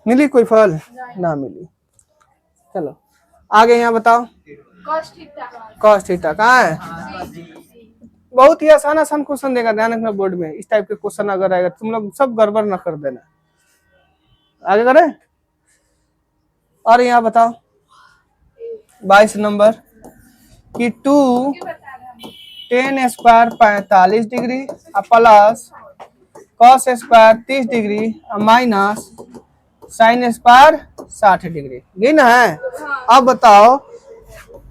मिली कोई फल? ना मिली। चलो आगे यहाँ बताओ। कॉस थीटा कहाँ है? बहुत ही आसान आसान क्वेश्चन देगा, ध्यान रखना बोर्ड में। इस टाइप के क्वेश्चन अगर आएगा तुम लोग सब गड़बड़ ना कर देना। आगे करें। और यहाँ बताओ 22 नंबर कि 2 tan square 45 degree plus cos square 30 degree minus sine square 60 degree, ये ना है। अब बताओ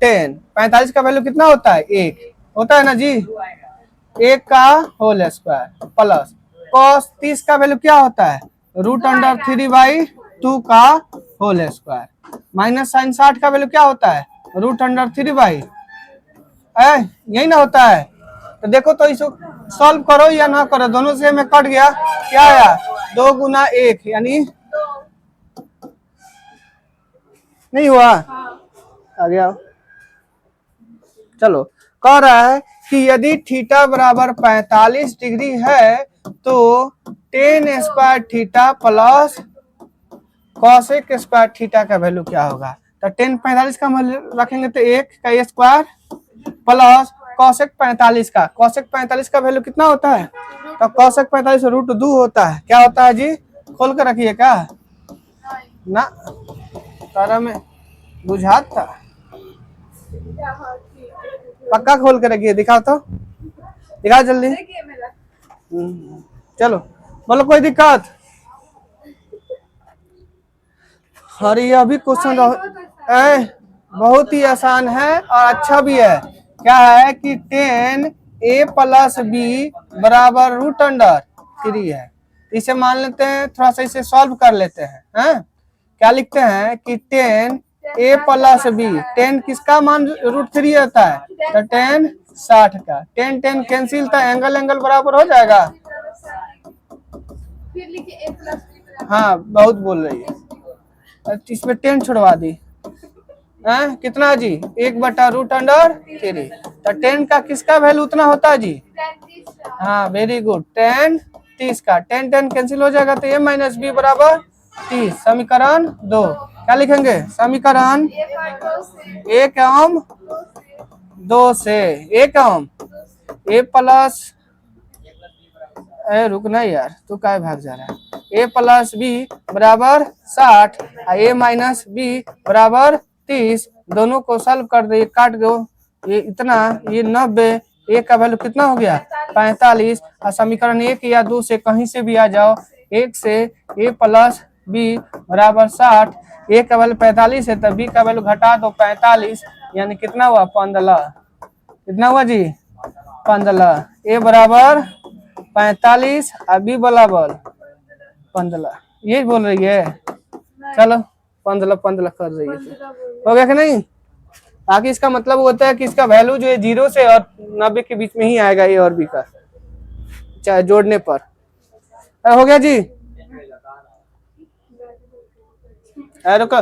tan 45 का वैल्यू कितना होता है? 1 होता है ना जी, 1 का होल स्क्वायर प्लस कॉस 30 का वैल्यू क्या होता है? √3/2 का होल स्क्वायर माइनस साइन 60 का वैल्यू क्या होता है? √3/, यही ना होता है। तो देखो तो इसको सॉल्व करो या ना करो, दोनों से में कट गया, क्या आया? 2 गुना 1, यानी नहीं हुआ। आ गया। चलो कह रहा है कि यदि थीटा बराबर 45 डिग्री है तो tan square theta plus cosec square theta का वैल्यू क्या होगा? तो tan 45 का रखेंगे तो 1 का स्क्वायर प्लस कॉसेक 45 का, कॉसेक 45 का वैल्यू कितना होता है? तो कॉसेक 45 √2 होता है। क्या होता है जी? खोल कर रखिए क्या ना, तारा में बुझात था, पक्का खोल कर रखिए। दिखाओ तो, दिखाओ जल्दी। चलो बोलो, कोई दिक्कत? अरे ये अभी क्वेश्चन बहुत ही आसान है और अच्छा भी है। क्या है कि tan a प्लस b बराबर √3 है। इसे मान लेते हैं, थोड़ा सा इसे सॉल्व कर लेते हैं। क्या लिखते हैं कि tan a plus b, tan किसका मान √3 होता है? तो tan 60 का, tan कैंसिल, था एंगल बराबर हो जाएगा। हाँ बहुत बोल रही है, इसमें 10 छोड़वा दी। कितना जी? 1/√3। तो 10 का किसका वैल्यू उतना होता है जी? हाँ वेरी गुड, tan 30 का, tan कैंसिल हो जाएगा तो a माइनस b बराबर 30। समीकरण 2 क्या लिखेंगे? समीकरण 1 एवं 2 से 1 एवं a प्लस, रुकना यार, तू काय भाग जा रहा है? a प्लस b बराबर 60 और a माइनस b बराबर 30। दोनों को सॉल्व कर दे, काट दो, ये इतना, ये 90, a का वैल्यू कितना हो गया? 45। और समीकरण 1 या 2 से कहीं से भी आ जाओ, 1 से a प्लस b बराबर 60, a का वैल्यू 45 है तो b का वैल्यू घटा दो 45, यानी कितना हुआ? 15। कितना हुआ जी? 15। a बराबर 45 और b बराबर 15, यही बोल रही है। चलो 15 कर रही है, हो गया कि नहीं? बाकी इसका मतलब होता है कि इसका वैल्यू जो है 0 से और 90 के बीच में ही आएगा a और b का, चाहे जोड़ने पर। हो गया जी? रुको,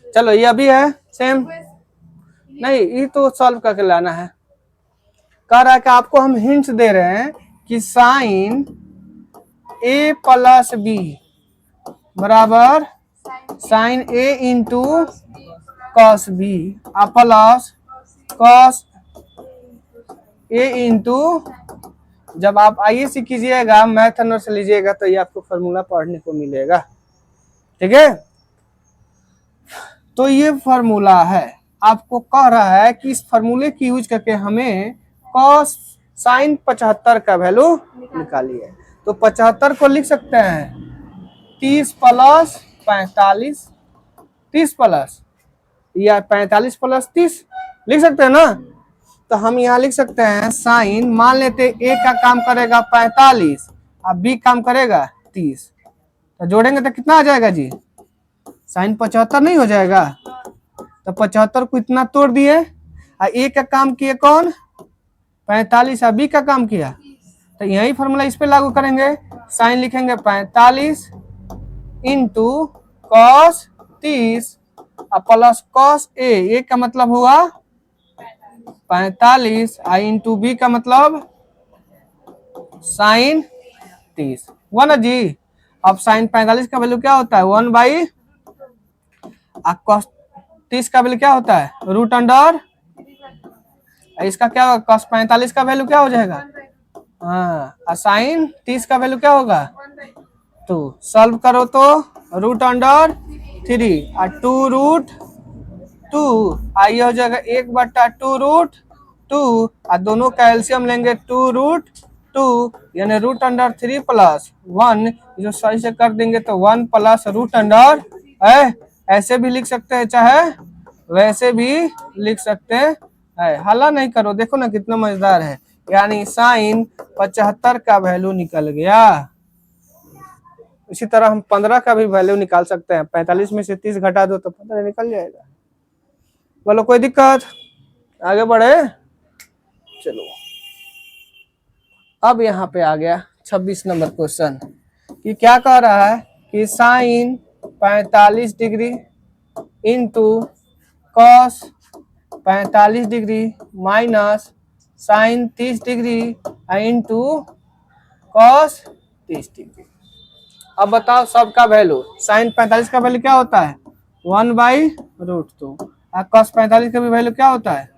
चलो ये अभी है सेम नहीं, ये तो सॉल्व करके लाना है। कह रहा है कि आपको हम हिंट्स दे रहे हैं कि साइन a प्लस b बराबर sine a into cos b plus cos a into, जब आप आईएससी कीजिएगा, मैथ ऑनर से लीजिएगा तो ये आपको फॉर्मूला पढ़ने को मिलेगा। ठीक है, तो ये फॉर्मूला है, आपको कह रहा है कि इस फॉर्मूले की यूज करके हमें कॉस साइन 75 का वैल्यू निकालिए। तो 75 को लिख सकते हैं 30 प्लस 45, 30 प्लस या 45 प्लस 30, लिख सकते हैं ना। तो हम यहाँ लिख सकते हैं साइन, मान लेते ए का काम करेगा 45 और बी काम करेगा 30, तो जोड़ेंगे तो कितना आ जाएगा जी? साइन 75 नहीं हो जाएगा? तो 75 को इतना तोड़ दिए और ए का काम किए कौन? 45 और बी का काम किया, तो यही फॉर्मूला इस पे लागू करेंगे। साइन लिखेंगे 45 इंटू कॉस 30 और प्लस कॉस ए का मतलब हुआ 45 और इंटू बी का मतलब साइन 30 हुआ ना जी। अब साइन 45 का वैल्यू क्या होता है? 1/, और कॉस 30 का वैल्यू क्या होता है? Root under. इसका क्या होगा? कॉस 45 का वैल्यू क्या हो जाएगा? हाँ, और साइन 30 का वैल्यू क्या होगा? 2। सॉल्व करो तो रूट अंडर 3 और 2√2 आई हो जाएगा 1/2√2 और दोनों का एलसीएम लेंगे 2√2 यानी रूट अंडर 3 प्लस 1, जो सही से कर देंगे तो 1 प्लस रूट अंडर है। ऐसे भी लिख सकते हैं चाहे वैसे भी लिख सकते हैं। हल्ला नहीं करो, देखो ना कितना मजेदार है। यानी साइन 75 का वैल्यू निकल गया। इसी तरह हम 15 का भी वैल्यू निकाल सकते हैं। 45 में से 30 घटा दो तो 15 निकल जाएगा। बोलो कोई दिक्कत? आगे बढ़े चलो। अब यहाँ पे आ गया 26 नंबर क्वेश्चन कि क्या कह रहा है कि sine 45 degree into cos 45 degree minus sine 30 degree into cos 30 degree. अब बताओ सबका वैल्यू। साइन 45 का वैल्यू क्या होता है? 1/√2 और कॉस 45 का भी वैल्यू क्या होता है?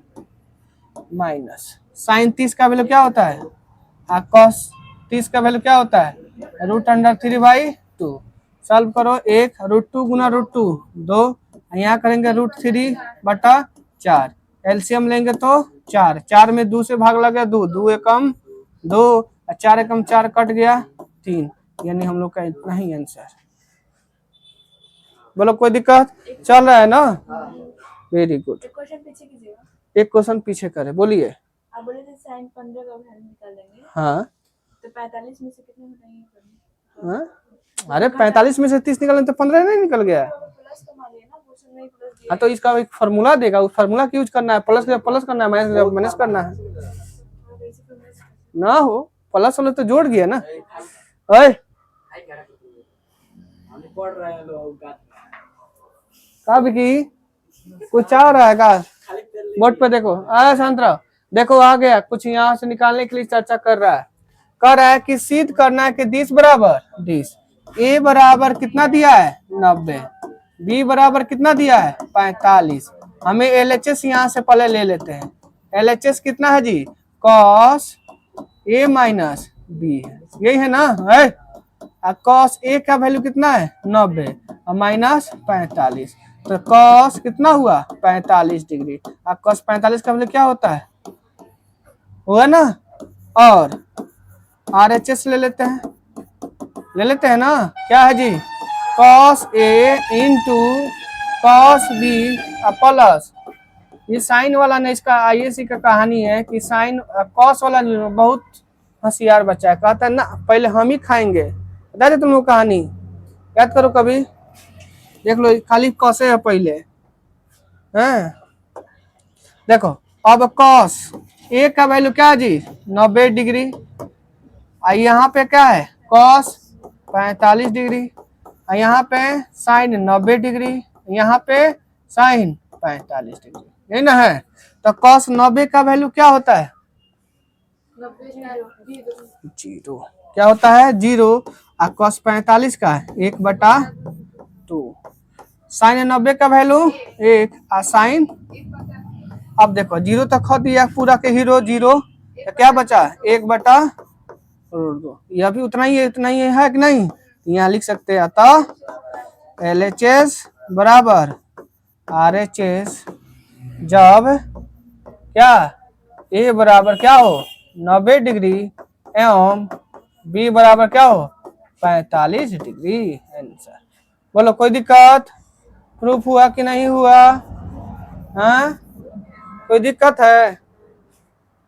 माइनस साइन 30 का वैल्यू क्या होता है? और कॉस 30 का वैल्यू क्या होता है? Root under 3/2। सॉल्व करो। 1√2 गुना √2 2, यहाँ करेंगे √3/4। एलसीएम लेंगे तो 4, 4 में 2 से भाग लगे 2, 2 एकम 2, 4 एकम 4 कट गया 3, यानी हम लोग का इतना ही आंसर। बोलो कोई दिक्कत? चल रहा है ना? Very good. एक क्वेश्चन पीछे करे, बोलिए। आप बोले थे साइन 15 का वैल्यू निकाल देंगे। हाँ, तो 45 में से कितने घटाएंगे? हाँ? अरे 45 में से 30 निकालें तो 15 नहीं निकल गया? प्लस तो मान लिया ना, क्वेश्चन में प्लस दिया। हाँ, तो इसका एक फार्मूला देगा, उस फार्मूला की यूज करना है। प्लस करना है, माइनस करना है ना। हो प्लस वाले तो जोड़ गया ना। ओए कब की कुछ आ रहा है का? बोर्ड पे देखो। शांत रहो। देखो आ गया कुछ यहाँ से निकालने के लिए चर्चा कर रहा है। कह रहा है कि सिद्ध करना है कि 10 बराबर 10। ए बराबर कितना दिया है? 90। बी बराबर कितना दिया है? 45। हमें एलएचएस यहाँ से पहले ले लेते हैं। एलएचएस कितना है जी? कॉस ए माइनस बी है, यही है ना? है। कॉस ए का वैल्यू कितना है? 90 और माइनस 45, तो कॉस कितना हुआ? 45 डिग्री। और कॉस 45 का वैल्यू क्या होता है? हुआ ना। और आरएचएस ले लेते हैं ना। क्या है जी? Cos A into cos B plus, ये साइन वाला ने इसका आईएससी का कहानी है कि साइन कॉस वाला बहुत होशियार बच्चा है, कहता है ना पहले हम ही खाएंगे। बता दे तुम लोग कहानी, याद करो कभी, देख लो खाली कॉसे है पहले हैं। देखो अब कॉस ए का वैल्यू क्या है जी? 90 डिग्री। यहाँ पे क्या है? Cos 45 degree. यहाँ पे साइन 90 डिग्री, यहाँ पे साइन 45 डिग्री, यही ना है। तो कॉस 90 का वैल्यू क्या होता है? 0। क्या होता है? 0। और कॉस 45 का 1/2। साइन 90 का वैल्यू 1 और साइन, अब देखो 0 तक खो दिया पूरा के हीरो 0, तो क्या बचा? 1/2। यह भी उतना ही है कि नहीं? यहाँ लिख सकते हैं। अतः एलएचएस बराबर आरएचएस जब क्या ए बराबर क्या हो? 90 डिग्री एवं बी बराबर क्या हो? 45 डिग्री। आंसर। बोलो कोई दिक्कत? प्रूफ हुआ कि नहीं हुआ? हाँ कोई दिक्कत है?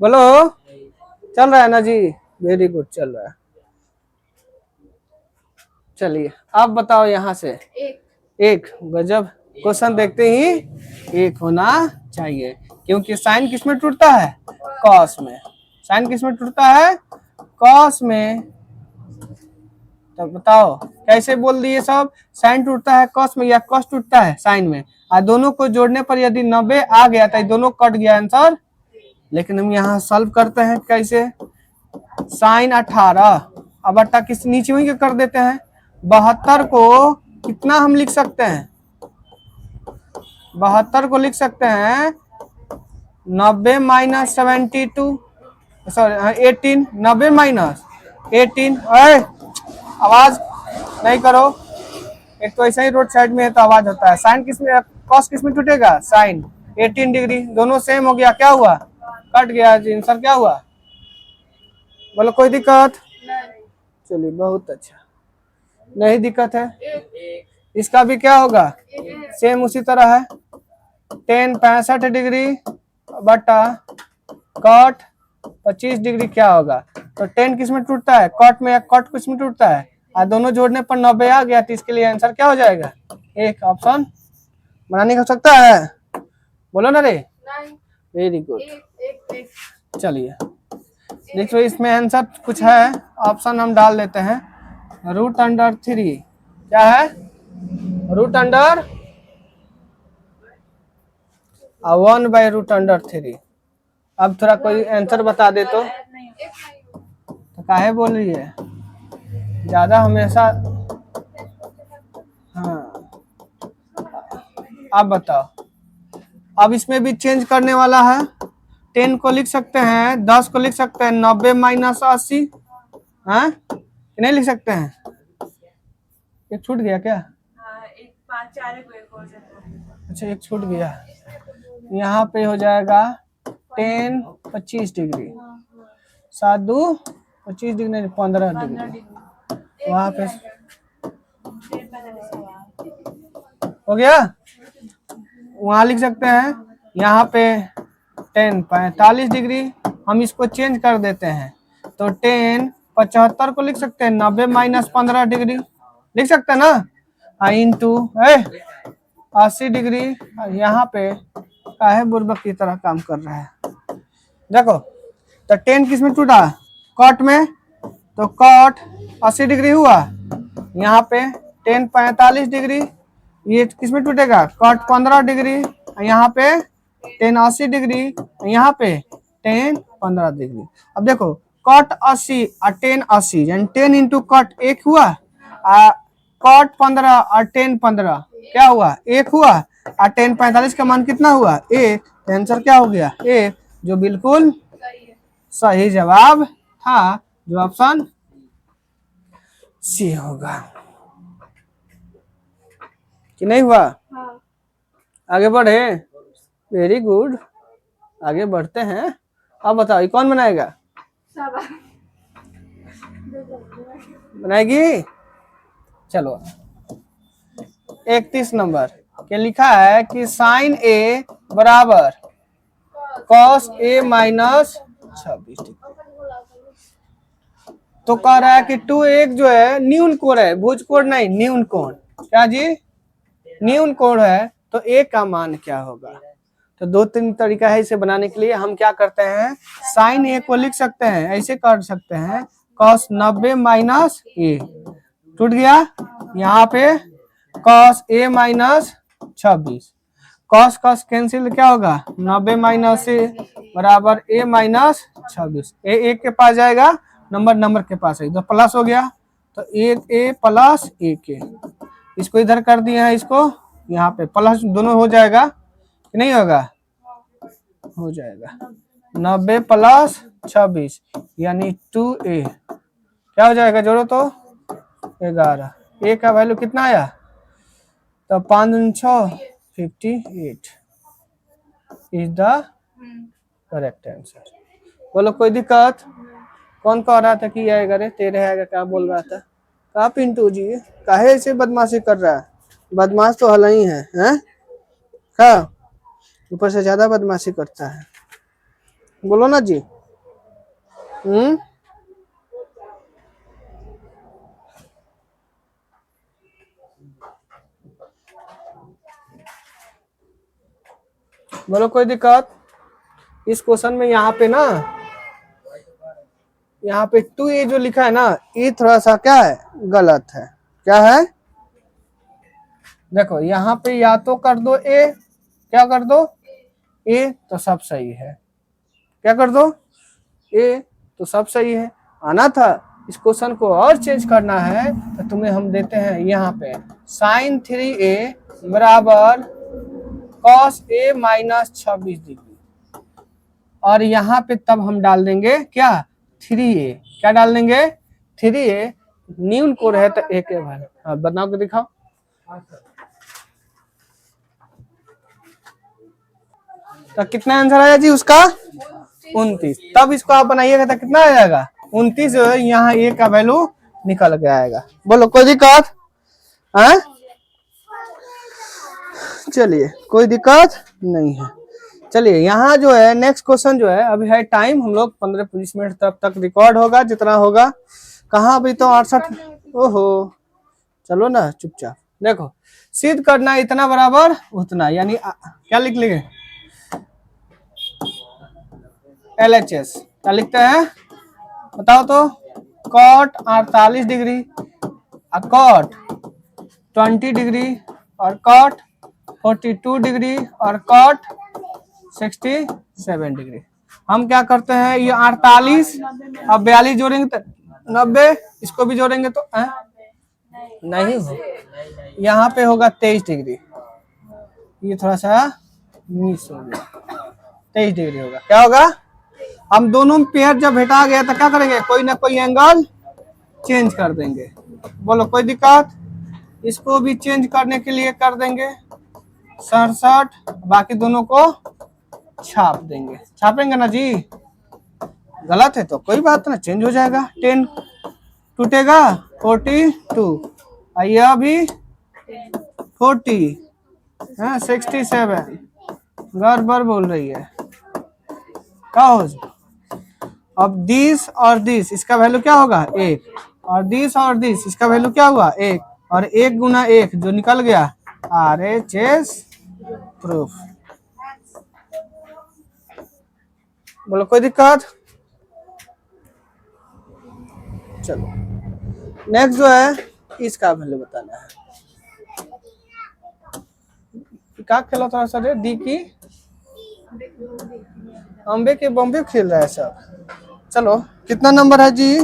बोलो। चल रहा है ना जी? वेरी गुड, चल रहा है। चलिए आप बताओ यहाँ से। एक गजब, क्वेश्चन देखते ही एक होना चाहिए, क्योंकि साइन किस में टूटता है? कॉस में। साइन किस में टूटता है? कॉस में। तो बताओ कैसे बोल दिए सब? साइन टूटता है कॉस में या कॉस टूटता है साइन में? और दोनों को जोड़ने पर यदि 90 आ गया तो दोनों कट गया आंसर। लेकिन हम यहाँ सॉल्व करते हैं कैसे? साइन 18 अब बट्टा किस नीचे वहीं के कर देते हैं। 72 को कितना हम लिख सकते हैं? 72 को लिख सकते हैं 90 माइनस 72, सॉरी 18, 90 माइनस 18। आवाज नहीं करो, एक तो ऐसा ही रोड साइड में है तो आवाज होता है। साइन किस में, कॉस किस में टूटेगा? Sign 18 degree. दोनों सेम हो गया, क्या हुआ? कट गया। आंसर क्या हुआ? बोलो कोई दिक्कत? चलिए बहुत अच्छा, नहीं दिक्कत है। इसका भी क्या होगा? सेम उसी तरह है। 10 65 डिग्री बटा कॉट 25 डिग्री क्या होगा? तो 10 किस में टूटता है? कॉट में। या कॉट किस में टूटता है? और दोनों जोड़ने पर 90 आ गया तो इसके लिए आंसर क्या हो जाएगा? एक। ऑप्शन बनाने का सकता है? बोलो ना रे। Very good. चलिए देखो इसमें आंसर कुछ है, ऑप्शन हम डाल देते हैं। √3 क्या है? √1 1/√3। अब थोड़ा कोई आंसर बता दे तो काहे बोल रही है ज्यादा हमेशा। हाँ आप बताओ। अब इसमें भी चेंज करने वाला है। 10 को लिख सकते हैं, 10 को लिख सकते हैं 90 माइनस 80। हाँ नहीं लिख सकते हैं? एक छूट गया क्या? एक 5-4 अच्छा एक छूट गया। यहाँ पे हो जाएगा 10 25 डिग्री, 7 2 25 डिग्री नहीं 15 डिग्री। वहाँ पे हो गया। वहाँ लिख सकते हैं यहाँ पे 10 45 डिग्री। हम इसको चेंज कर देते हैं तो 10 75 को लिख सकते हैं 90 माइनस 15 डिग्री लिख सकते हैं ना। Into 80 degree. यहाँ पे काहे बुर्बक की तरह काम कर रहा है। देखो तो 10 किस में टूटा? कॉट में। तो कॉट 80 डिग्री हुआ। यहाँ पे 10 45 डिग्री। ये किस में टूटेगा? Cot 15 degree. यहाँ पे 10 80 डिग्री। यहाँ पे 10 15 डिग्री। अब देखो कॉट 80 और 10 80 यानी 10 इंटू कॉट 1 हुआ। कॉट 15 और 10 15 क्या हुआ? 1 हुआ। और 10 45 का मान कितना हुआ? 1। आंसर क्या हो गया? 1, जो बिल्कुल सही जवाब था, जो ऑप्शन सी होगा। कि नहीं हुआ? हाँ। आगे बढ़े। वेरी गुड, आगे बढ़ते हैं। अब बताओ ये कौन बनाएगा? बनाएगी? चलो 31 नंबर के लिखा है कि साइन ए बराबर कॉस ए माइनस 26 डिग्री। तो कह रहा है कि 2 एक जो है न्यून कोण है, भुज कोण नहीं, न्यून कोण। क्या जी? न्यून कोण है। तो ए का मान क्या होगा? तो 2-3 तरीका है इसे बनाने के लिए। हम क्या करते हैं, साइन ए को लिख सकते हैं, ऐसे कर सकते हैं कॉस 90 माइनस ए टूट गया। यहाँ पे cos A minus 26। Cos cos cancel क्या होगा? 90 माइनस ए बराबर ए माइनस 26। ए के पास जाएगा, नंबर के पास है तो प्लस हो गया। तो ए प्लस ए के, इसको इधर कर दिए हैं, इसको यहाँ पे प्लस दोनों हो जाएगा कि नहीं होगा? हो जाएगा। 90 प्लस 26 यानी 2a क्या हो जाएगा? जोड़ो तो 11। ए का वैल्यू कितना आया? तो 5 6 58 इज द करेक्ट आंसर। बोलो कोई दिक्कत? कौन कह रहा था कि आएगा रे? तेरे आएगा क्या बोल रहा था? कहा पिंटू जी काहे ऐसे बदमाशी कर रहा है? बदमाश तो हल ही है, हैं? हाँ ऊपर से ज्यादा बदमाशी करता है। बोलो ना जी। बोलो कोई दिक्कत? इस क्वेश्चन में यहाँ पे ना, यहाँ पे 2a जो लिखा है ना, ये थोड़ा सा क्या है, गलत है। क्या है? देखो यहाँ पे या तो कर दो a, क्या कर दो a, तो सब सही है। क्या कर दो a, तो सब सही है। आना था इस क्वेश्चन को और चेंज करना है तो तुम्हें हम देते हैं यहाँ पे sin 3a बराबर cos a माइनस 26 डिग्री, और यहाँ पे तब हम डाल देंगे क्या, 3a। क्या डाल देंगे? 3a। न्यून कोड है तो a के भाई। हाँ बनाओ के दिखाओ। तो कितना आंसर आया जी उसका? 29। तब इसको आप बनाइएगा तो कितना आ जाएगा? 29। यहाँ a का वैल्यू निकल के आएगा। बोलो कोई दिक्कत है? चलिए कोई दिक्कत नहीं है। चलिए यहाँ जो है नेक्स्ट क्वेश्चन जो है, अभी है टाइम, हम लोग 15-20 मिनट तब तक रिकॉर्ड होगा जितना होगा। कहाँ अभी तो 68। ओहो चलो ना चुपचाप। देखो सिद्ध करना इतना बराबर उतना, यानी क्या लिख लेंगे? LHS क्या लिखते हैं बताओ तो? cot 48 डिग्री, cot 20 डिग्री, और cot 42 डिग्री, और cot 67 डिग्री। हम क्या करते हैं, ये 48 अब 42 जोड़ेंगे तो 90, इसको भी जोड़ेंगे तो नहीं हो, यहाँ पे होगा 23 डिग्री। ये थोड़ा सा मिस हो गया, 23 डिग्री होगा। क्या होगा? हम दोनों पेयर जब हटा गया तो क्या करेंगे, कोई ना कोई एंगल चेंज कर देंगे। बोलो कोई दिक्कत? इसको भी चेंज करने के लिए कर देंगे 67, बाकी दोनों को छाप देंगे। छापेंगे ना जी? गलत है तो कोई बात ना, चेंज हो जाएगा। 10 टूटेगा 42, आइए अभी 40, 67 गड़बड़ बोल रही है। क्या हो? अब दिस और दिस, इसका वैल्यू क्या होगा? 1, और दिस और दिस, इसका वैल्यू क्या हुआ? 1, और 1 गुना 1 जो निकल गया RHS प्रूफ। बोलो कोई दिक्कत? चलो नेक्स्ट जो है इसका वैल्यू बताना है। क्या खेला था सर? डी की अम्बे के बॉम्बे खेल रहा है सब। चलो कितना नंबर है जी?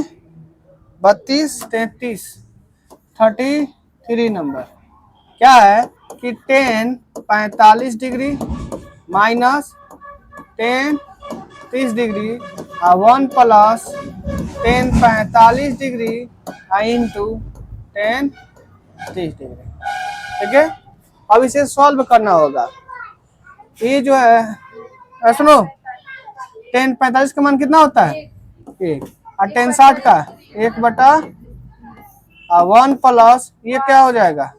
32, 33, 33 नंबर। क्या है कि 10 45 degree minus 10 30 degree, 1 plus 10 45 degree into 10 30 degree. ठीक है, अब इसे सॉल्व करना होगा। ये जो है सुनो, 10 45 का मान कितना होता है? 1, और 10 60 का 1/1 प्लस ये क्या हो जाएगा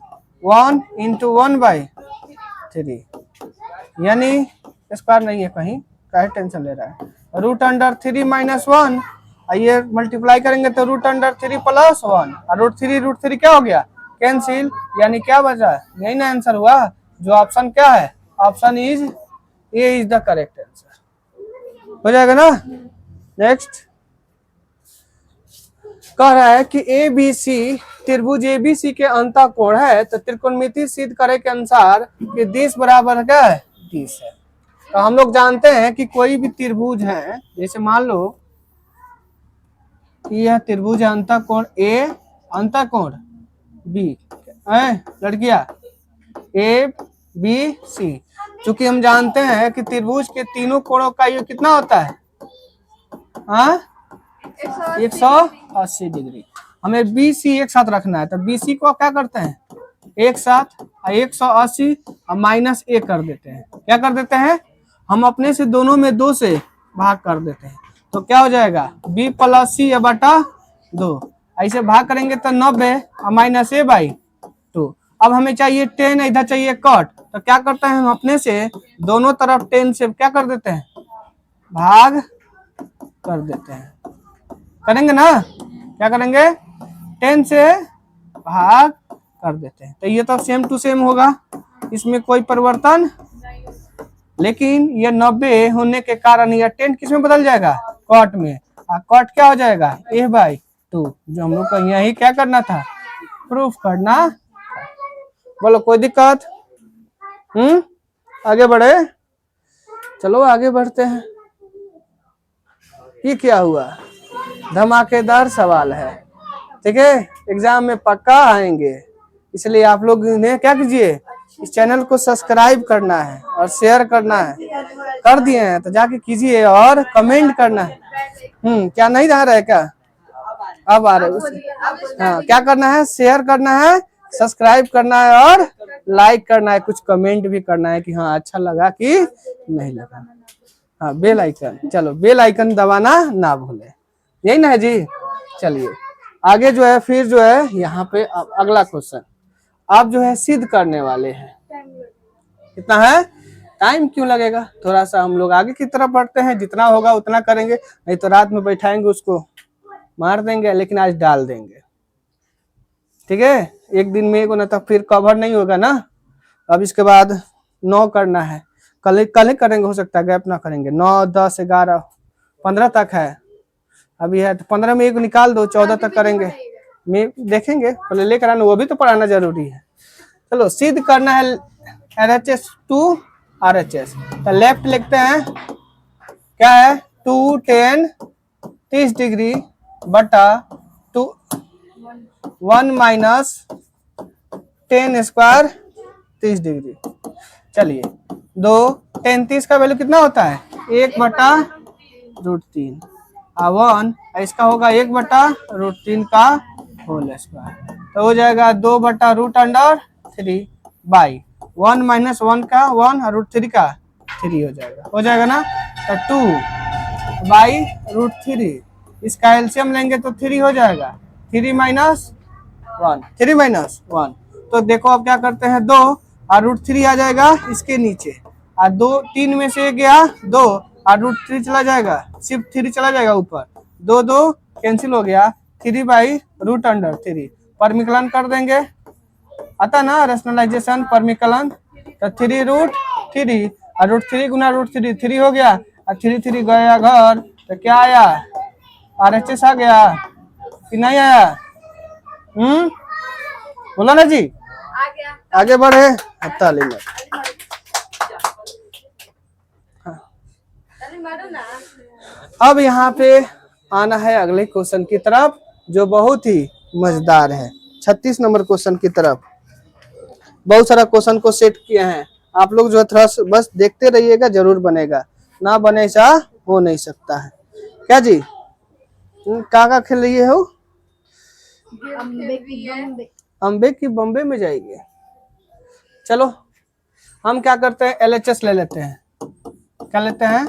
1 इंटू 1/3, यानी स्क्वायर नहीं है कहीं, काहे टेंशन ले रहा है। √3 माइनस 1, ये मल्टीप्लाई करेंगे तो √3 प्लस 1, और √3 क्या हो गया? कैंसिल, यानी क्या बचा? यही ना आंसर हुआ। जो ऑप्शन क्या है? Option is a is the correct answer. हो जाएगा ना? नेक्स्ट कह रहा है कि ABC त्रिभुज ABC के अंतःकोण है, तो त्रिकोणमिति सिद्ध करे के अनुसार कि दिस बराबर क्या है? दिस है। तो हम लोग जानते हैं कि कोई भी त्रिभुज है, जैसे मान लो कि यह त्रिभुज है अंतःकोण A, अंतःकोण B है लड़कियां, ABC। चूंकि हम जानते हैं कि त्रिभुज के तीनों कोणों का योग कितना होता है? 180 डिग्री। हमें BC एक साथ रखना है, तो BC को क्या करते हैं? एक साथ 180 और माइनस A कर देते हैं। क्या कर देते हैं? हम अपने से दोनों में 2 से भाग कर देते हैं, तो क्या हो जाएगा? B प्लस C बटा 2। ऐसे भाग करेंगे तो 90 और माइनस A/2। अब हमें चाहिए 10, इधर चाहिए कट, तो क्या करते हैं हम अपने से दोनों तरफ 10 से क्या कर देते हैं, भाग कर देते हैं। करेंगे ना, क्या करेंगे, 10 से भाग कर देते हैं। तो ये तो सेम टू सेम होगा, इसमें कोई परिवर्तन, लेकिन ये 90 होने के कारण यह 10 किस में बदल जाएगा, कॉट में। और कॉट क्या हो जाएगा, a/2, जो हम लोग को यही क्या करना था, प्रूफ करना। बोलो कोई दिक्कत? आगे बढ़े, चलो आगे बढ़ते हैं। ये क्या हुआ, धमाकेदार सवाल है, ठीक है, एग्जाम में पक्का आएंगे, इसलिए आप लोग ने क्या कीजिए, इस चैनल को सब्सक्राइब करना है और शेयर करना है। कर दिए हैं तो जाके कीजिए और कमेंट करना है। क्या नहीं आ रहा है क्या, अब आ रहा है। हाँ, क्या करना है, शेयर करना है, सब्सक्राइब करना है और लाइक करना है, कुछ कमेंट भी करना है कि हाँ अच्छा लगा कि नहीं लगा। हाँ, बेल आइकन, चलो बेल आइकन दबाना ना भूले, यही ना है जी। चलिए आगे जो है, फिर जो है यहाँ पे अगला क्वेश्चन आप जो है सिद्ध करने वाले हैं। कितना है टाइम, क्यों लगेगा, थोड़ा सा हम लोग आगे की तरफ बढ़ते हैं, जितना होगा उतना करेंगे, नहीं तो रात में बैठाएंगे उसको मार देंगे, लेकिन आज डाल देंगे, ठीक है। एक दिन में को ना तो फिर कवर नहीं होगा ना। अब इसके बाद 9 करना है, कल ही करेंगे, हो सकता है गैप ना करेंगे। 9, 10, 11, 15 तक है अभी है, तो 15 में एक निकाल दो, 14 तक करेंगे, में देखेंगे, पहले लेकर आना, वो भी तो पढ़ाना जरूरी है। चलो सिद्ध करना है LHS टू RHS, तो लेफ्ट लिखते हैं, क्या है 2 10 30 डिग्री बटा 2 1 माइनस 10 स्क्वायर 30 डिग्री। चलिए 2 10 30 का वैल्यू कितना होता है, 1/√3, और 1 इसका होगा 1/√3 का होल स्क्वायर, तो हो जाएगा 2/√3 बाई 1 माइनस 1 का 1 और √3 का 3 हो जाएगा ना। तो 2/√3, इसका एलसीएम लेंगे तो 3 हो जाएगा, 3 माइनस 1, तो देखो अब क्या करते हैं, 2 और √3 आ जाएगा इसके नीचे, और 2 3 में से गया 2 और √3 चला जाएगा, सिर्फ 3 चला जाएगा ऊपर, 2 2 कैंसिल हो गया, 3/√3 परमिकलन कर देंगे, आता ना रेशनलाइजेशन परमिकलन, तो 3√3 और √3 गुना √3 3 हो गया, और 3 3 गया घर, तो क्या आया, RHS आ गया कि नहीं आया, बोला ना जी। आगे बढ़े, अब यहाँ पे आना है अगले क्वेश्चन की तरफ, जो बहुत ही मजेदार है, 36 नंबर क्वेश्चन की तरफ। बहुत सारा क्वेश्चन को सेट किए हैं, आप लोग जो है थोड़ा बस देखते रहिएगा, जरूर बनेगा, ना बने ऐसा हो नहीं सकता है। क्या जी, का खेल रही हो, अम्बे की बम्बे में जाएगी। चलो हम क्या करते हैं, LHS ले लेते हैं, क्या लेते हैं,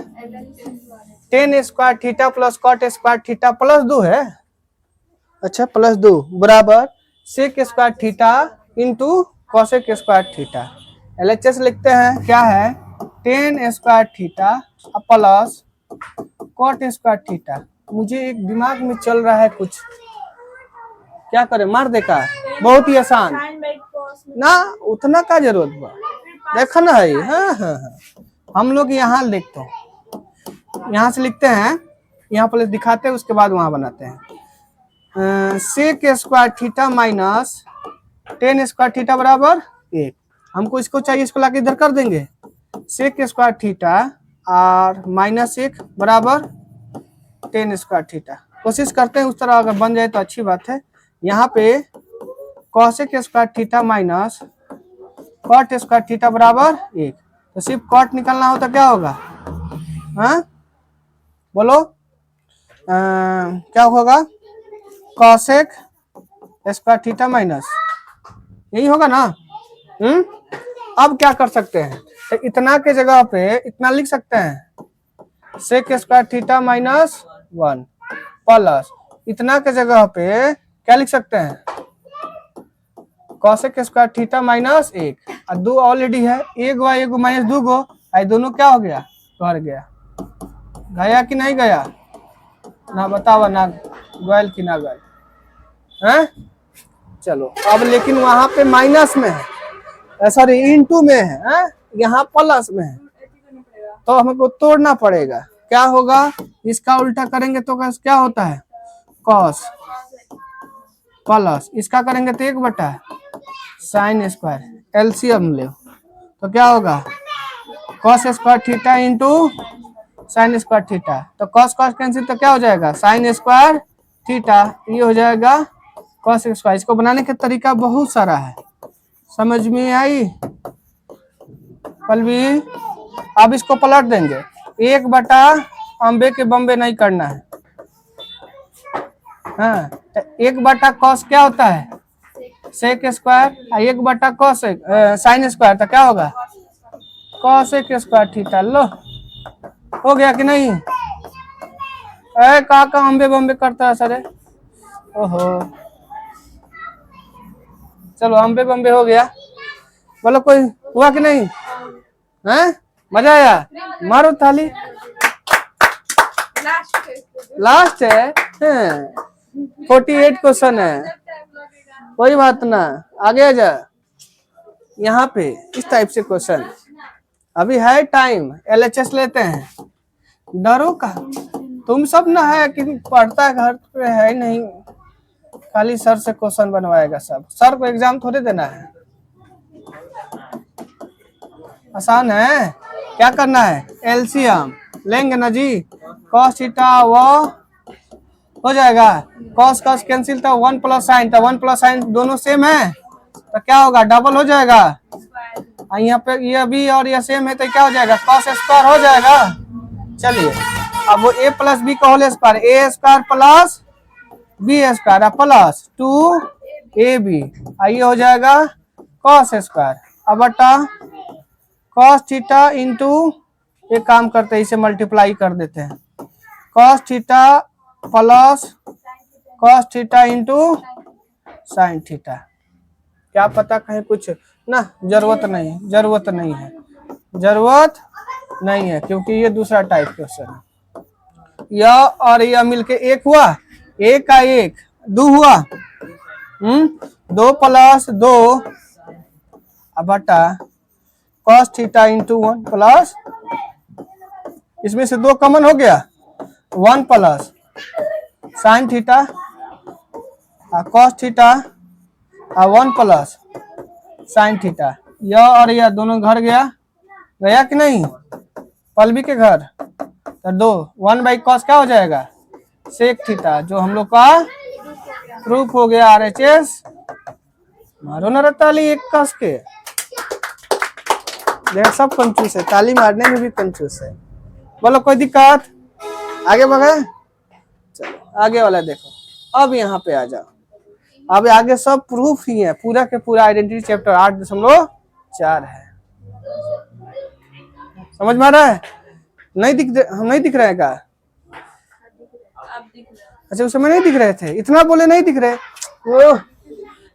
10 square theta plus cot square theta plus 2 है, अच्छा प्लस 2 बराबर sec square theta into cosec square theta. LHS लिखते हैं, क्या है 10 square theta plus cot square theta. मुझे एक दिमाग में चल रहा है कुछ, क्या करें, मार देगा, बहुत ही आसान ना, उतना का जरूरत बा, देखो ना है। हाँ, हम लोग यहाँ लिखते हैं, यहाँ से लिखते हैं, यहाँ पर दिखाते हैं, उसके बाद वहां बनाते हैं। Sec square theta minus 10 square theta बराबर 1, हमको इसको चाहिए, इसको लाके इधर कर देंगे, सेक स्क्वायर थीटा और माइनस 1 बराबर 10 स्क्वायर थीटा। कोशिश करते हैं उस तरह अगर बन जाए तो अच्छी बात है। यहाँ पे cosec square theta minus cot square theta बराबर 1, तो सिर्फ कॉट निकालना हो तो क्या होगा, हाँ बोलो, क्या होगा, कॉसेक स्क्वायर थीटा माइनस, यही होगा ना। अब क्या कर सकते हैं, तो इतना के जगह पे इतना लिख सकते हैं, sec square theta minus 1 plus इतना के जगह पे क्या लिख सकते हैं, कॉस एक स्क्वायर थीटा माइनस 1 और 2 ऑलरेडी है, एक माइनस 2 गो, आई दोनों क्या हो गया, घर गया। गया कि नहीं गया ना, बतावा ना गयल कि ना गयल हैं। चलो अब लेकिन वहां पे माइनस में है, सॉरी इनटू में है, यहाँ प्लस में है, तो हमको तोड़ना पड़ेगा। क्या होगा, इसका उल्टा करेंगे तो क्या होता है, कॉस प्लस इसका करेंगे तो 1 साइन स्क्वायर, एलसीएम ले तो क्या होगा, cos square theta into sign square theta. तो कॉस कॉस कैंसिल तो क्या हो जाएगा, साइन स्क्वायर थीटा, ये हो जाएगा कॉस स्क्वायर। इसको बनाने का तरीका बहुत सारा है, समझ में आई पलवी। अब इसको पलट देंगे, 1 अम्बे के बम्बे नहीं करना है, हाँ, तो 1 कॉस क्या होता है, sec square, 1 cos sine square तो क्या होगा, कॉस एक स्क्वायर थीटा। लो हो गया कि नहीं, का अम्बे बम्बे करता है सर, ओहो चलो अम्बे बम्बे हो गया। बोलो कोई हुआ कि नहीं, हैं मजा आया, मारो थाली। लास्ट है 48 क्वेश्चन है, कोई बात ना, आगे आ जा। यहाँ पे इस टाइप से क्वेश्चन अभी है टाइम, एलएचएस लेते हैं, डरो का तुम सब ना है कि पढ़ता है घर पे है नहीं, खाली सर से क्वेश्चन बनवाएगा सब, सर को एग्जाम थोड़े देना है, आसान है। क्या करना है, एलसीएम लेंगे ना जी, कॉस थीटा वो हो जाएगा, कॉस कॉस कैंसिल था, 1 प्लस साइन था, 1 प्लस साइन दोनों सेम है तो क्या होगा, डबल हो जाएगा। यहाँ पे ये भी और ये सेम है तो क्या हो जाएगा, कॉस स्क्वायर हो जाएगा। चलिए अब वो a प्लस बी का whole square, A square plus B square plus 2ab, ये हो जाएगा कॉस स्क्वायर, अब बटा कॉस थीटा इंटू, एक काम करते हैं इसे मल्टीप्लाई कर देते हैं, cos theta plus cos theta into sine theta. क्या पता कहीं कुछ ना, जरूरत नहीं है क्योंकि ये दूसरा टाइप क्वेश्चन है। यह और यह मिलके 1 हुआ, 1 का 1 2 हुआ, 2 प्लस 2 अब बटा कॉस थीटा इंटू 1 प्लस, इसमें से 2 कॉमन हो गया, 1 plus sine theta cos theta 1 plus sine theta, यह और यह दोनों घर गया कि नहीं, पलवी के घर, तो 2 1 बाई कॉस क्या हो जाएगा, सेक थीटा, जो हम लोग का प्रूफ हो गया RHS। मारो ना ताली एक कस के, देख सब कंफ्यूज है, ताली मारने में भी कंफ्यूज है। बोलो कोई दिक्कत, आगे बढ़े, चलो आगे वाला देखो। अब यहाँ पे आ जाओ, अब आगे सब प्रूफ ही है, पूरा के पूरा आइडेंटिटी चैप्टर 8.4 है, समझ में आ रहा है, नहीं दिख रहे का, अच्छा उस समय नहीं दिख रहे थे, इतना बोले नहीं दिख रहे, वो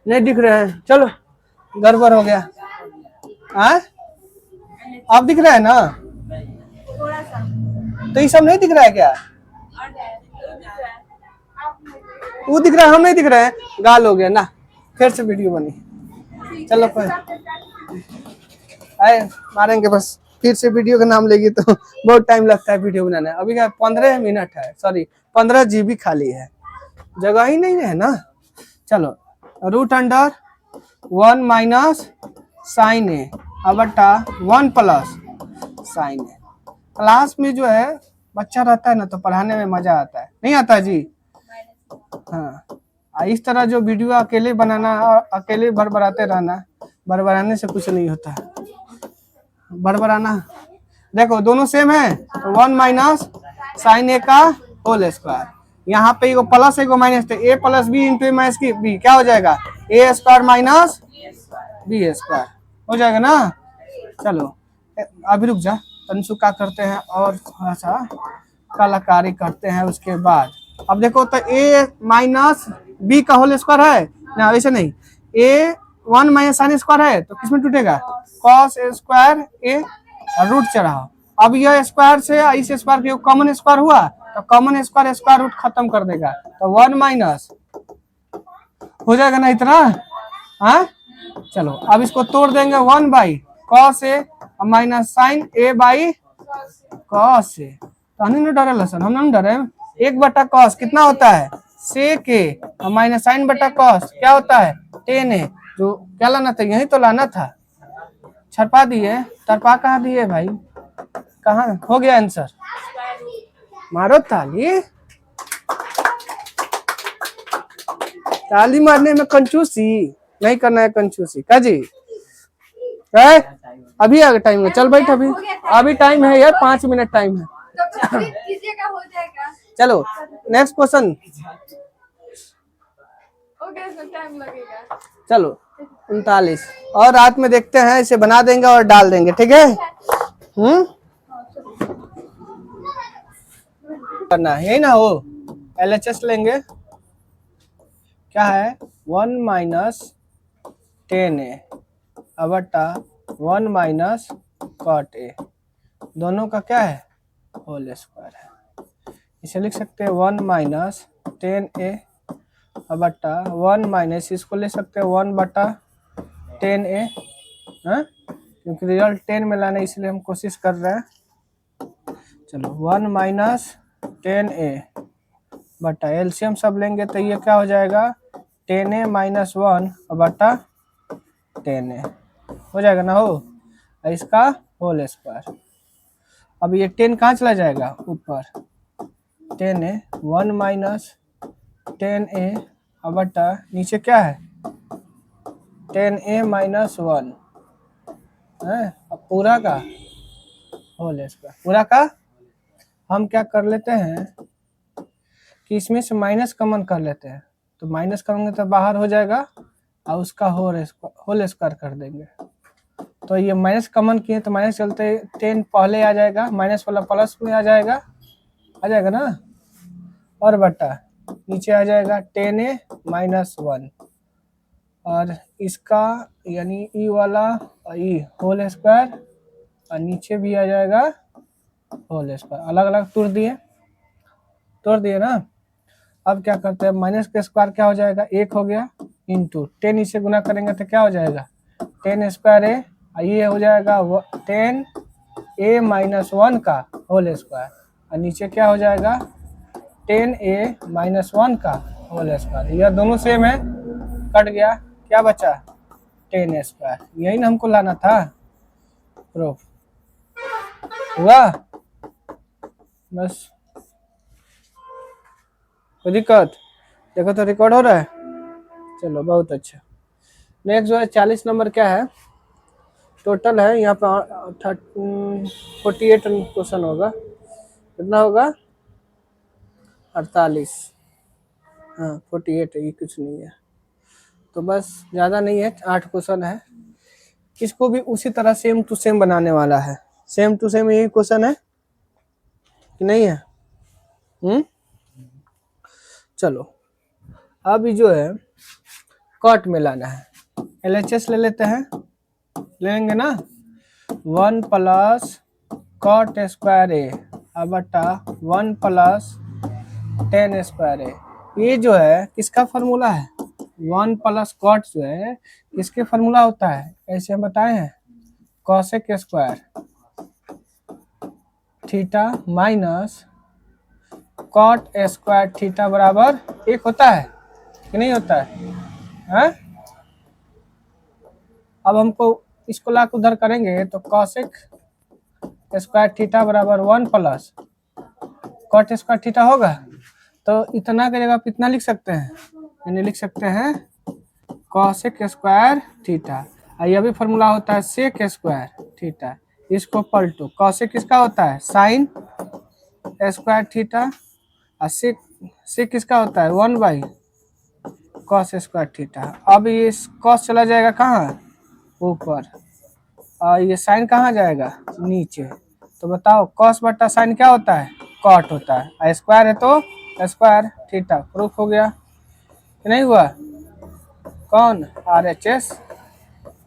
नहीं दिख रहे हैं, चलो गड़बड़ हो गया, आप दिख रहा है ना, तो ये सब नहीं दिख रहा है क्या, वो दिख रहा है, हम नहीं दिख रहे हैं, गाल हो गया ना, फिर से वीडियो बनी, चलो कोई आए मारेंगे बस, फिर से वीडियो का नाम लेगी तो बहुत टाइम लगता है वीडियो बनाने, अभी क्या 15 मिनट है, सॉरी 15 GB खाली है, जगह ही नहीं है ना। चलो रूट अंडर 1 माइनस साइन ए अब बटा 1 प्लस साइन ए। क्लास में जो है बच्चा रहता है ना तो पढ़ाने में मजा आता है, नहीं आता जी, हाँ इस तरह जो वीडियो अकेले बनाना और अकेले बड़बड़ाते रहना, बड़बड़ाने से कुछ नहीं होता, बड़बड़ाना देखो दोनों सेम है, तो 1 माइनस साइन ए का होल स्क्वायर, यहाँ पे एगो प्लस एगो माइनस, तो ए प्लस बी इंटू ए माइनस की बी क्या हो जाएगा, ए स्क्वायर माइनस बी स्क्वायर हो जाएगा ना। चलो अभी रुक जा, तंसु का करते हैं और थोड़ा सा कलाकारी करते हैं उसके बाद। अब देखो तो ए माइनस बी का होल स्क्वायर है ना, वैसे नहीं, ए वन माइनस साइन स्क्वायर है तो किसमें टूटेगा, कॉस स्क्वायर ए और रूट चढ़ाओ। अब यह स्क्वायर से इस स्क्वायर के कॉमन स्क्वायर हुआ तो कॉमन स्क्वायर स्क्वायर रूट खत्म कर देगा, तो वन माइनस हो जाएगा ना इतना। हाँ चलो अब इसको तोड़ देंगे, one by cos A minus sine A by cos A. तो हमने नहीं डरे लसन, हम नहीं डरे। एक बटा कॉस कितना होता है, सेक ए और माइनस साइन बटा कॉस क्या होता है, टेन ए। जो क्या लाना था, यही तो लाना था। छरपा दिए, तरपा कहाँ दिए भाई, कहाँ हो गया आंसर। मारो ताली, ताली मारने में कंजूसी नहीं करना है, कंजूसी का जी है। अभी आगे टाइम है, चल बैठ अभी, अभी टाइम है यार, 5 मिनट टाइम है। कीजिएगा, हो जाएगा। चलो नेक्स्ट क्वेश्चन। ओके, इसमें टाइम लगेगा। चलो 39 और रात में देखते हैं, इसे बना देंगे और डाल देंगे, ठीक है। करना यही ना हो, LHS लेंगे, क्या है 1 माइनस 10a बटा 1 माइनस कॉट ए, दोनों का क्या है होल स्क्वायर है। इसे लिख सकते हैं 1 माइनस 10a बटा 1 माइनस, इसको ले सकते हैं 1 बटा 10a, क्योंकि रिजल्ट 10 में लाना इसलिए हम कोशिश कर रहे हैं। चलो 1 माइनस 10a बटा एलसीएम सब लेंगे तो ये क्या हो जाएगा 10a माइनस 1 बटा 10a हो जाएगा ना हो, इसका होल स्क्वायर। अब ये 10 कहाँ चला जाएगा ऊपर, 10a 1 माइनस 10a बटा नीचे क्या है 10a माइनस 1 है, अब पूरा का होल स्क्वायर। पूरा का हम क्या कर लेते हैं कि इसमें से माइनस कॉमन कर लेते हैं, तो माइनस करेंगे तो बाहर हो जाएगा और उसका होल स्क्वायर कर देंगे। तो ये माइनस कॉमन किए तो माइनस चलते 10 पहले आ जाएगा, माइनस वाला प्लस में आ जाएगा ना, और बटा नीचे आ जाएगा 10a माइनस 1 और इसका यानी ई वाला ई होल स्क्वायर और नीचे भी आ जाएगा होल स्क्वायर। अलग अलग तोड़ दिए ना। अब क्या करते हैं, माइनस का स्क्वायर क्या हो जाएगा 1 हो गया, इंटू 10 इसे गुना करेंगे तो क्या हो जाएगा 10 स्क्वायर ए, ये हो जाएगा 10a माइनस 1 का होल स्क्वायर और नीचे क्या हो जाएगा 10a माइनस 1 का होल स्क्वायर। यह दोनों सेम है, कट गया, क्या बचा 10 स्क्वायर। यही ना हमको लाना था, प्रूफ हुआ बस। कोई दिक्कत, देखो तो रिकॉर्ड हो रहा है। चलो बहुत अच्छा। नेक्स्ट जो है 40 नंबर क्या है, टोटल है यहाँ पे 48 क्वेश्चन होगा, कितना होगा 48, हाँ 48 है, ये कुछ नहीं है तो बस ज़्यादा नहीं है, 8 क्वेश्चन है। इसको भी उसी तरह सेम टू सेम बनाने वाला है, सेम टू सेम यही क्वेश्चन है कि नहीं है। चलो अब जो है कॉट में लाना है, LHS ले लेते हैं, लेंगे ना 1 प्लस कॉट स्क्वायर ए बटा 1 प्लस 10 स्क्वायर ए। ये जो है किसका फार्मूला है, 1 प्लस कॉट जो है किसके फार्मूला होता है, ऐसे हम बताए हैं cosec square theta minus cot square theta बराबर 1 होता है कि नहीं होता है? अब हमको इसको ला के उधर करेंगे तो कॉसेक स्क्वायर थीटा बराबर 1 प्लस कॉट स्क्वायर थीटा होगा, तो इतना की जगह कितना लिख सकते हैं, यानी लिख सकते हैं कॉसेक स्क्वायर थीटा। यह भी फार्मूला होता है सेक स्क्वायर थीटा, इसको पलटो, कॉसेक किसका होता है साइन स्क्वायर थीटा और सेक किसका होता है 1 बाई कॉस स्क्वायर थीटा। अब ये कॉस चला जाएगा कहाँ ऊपर और ये साइन कहाँ जाएगा नीचे, तो बताओ कॉस बटा साइन क्या होता है कॉट होता है, स्क्वायर है तो स्क्वायर थीटा। प्रूफ हो गया कि नहीं हुआ, कौन RHS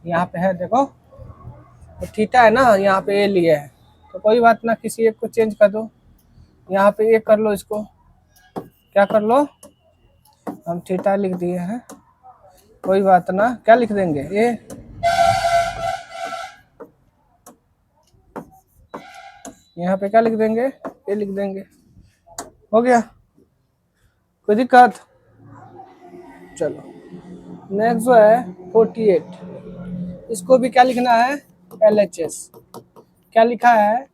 यहाँ पे है देखो, तो थीटा है ना, यहाँ पे ए लिए है, तो कोई बात ना, किसी एक को चेंज कर दो, यहाँ पे ए कर लो, इसको क्या कर लो, हम थीटा लिख दिए हैं, कोई बात ना, क्या लिख देंगे ए, यहाँ पे क्या लिख देंगे, ए लिख देंगे, हो गया, कोई दिक्कत। चलो नेक्स्ट जो है 48, इसको भी क्या लिखना है, LHS। क्या लिखा है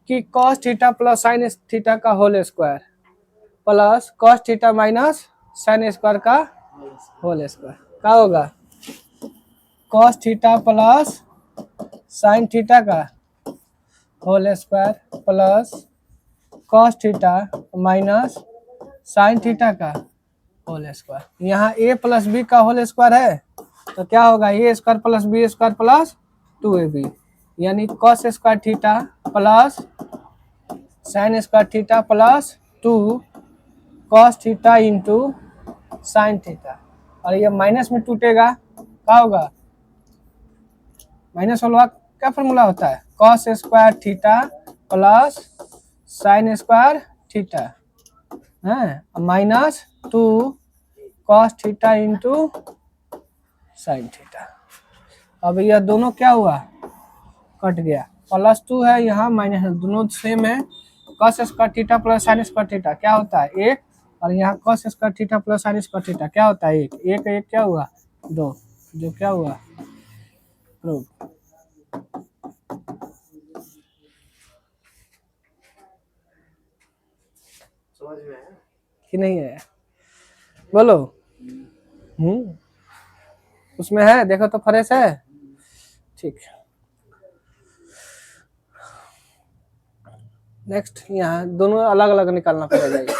कि cos theta plus sine theta का whole square plus cos theta minus sine square का होल स्क्वायर, क्या होगा, cos theta plus sine theta का whole square plus cos theta minus sine theta का होल स्क्वायर। यहाँ a प्लस बी का होल स्क्वायर है, तो क्या होगा, A square plus B square plus 2ab, यानी cos square theta plus sine square theta plus 2 cos theta into sine theta, और ये माइनस में टूटेगा, क्या होगा, माइनस वाला क्या फॉर्मूला होता है, cos square theta plus sine square theta है minus 2 cos theta into sine theta. अब यह दोनों क्या हुआ, कट गया, प्लस 2 है यहाँ माइनस, दोनों सेम है, cos square theta plus sine square theta क्या होता है 1, और यहाँ cos square theta plus sine square theta क्या होता है 1, 1 1 क्या हुआ 2, जो क्या हुआ प्रूफ। समझ में आया कि नहीं है, बोलो। उसमें है, देखो तो फ्रेश है, ठीक। नेक्स्ट यहाँ दोनों अलग अलग निकालना पड़ेगा,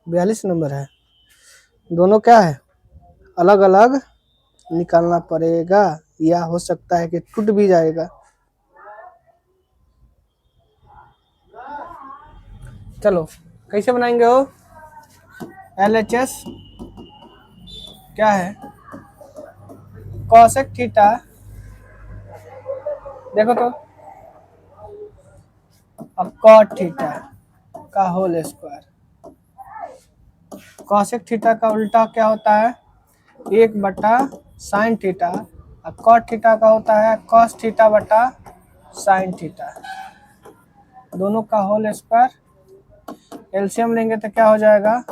42 नंबर है, दोनों क्या है अलग अलग निकालना पड़ेगा, या हो सकता है कि टूट भी जाएगा। चलो कैसे बनाएंगे हो, LHS क्या है, cosec थीटा, देखो तो, अब cot थीटा का होल स्क्वायर, cosec थीटा का उल्टा क्या होता है 1 बटा साइन थीटा, और cot थीटा का होता है cos थीटा बटा साइन थीटा, दोनों का होल स्क्वायर, एलसीएम लेंगे तो क्या हो जाएगा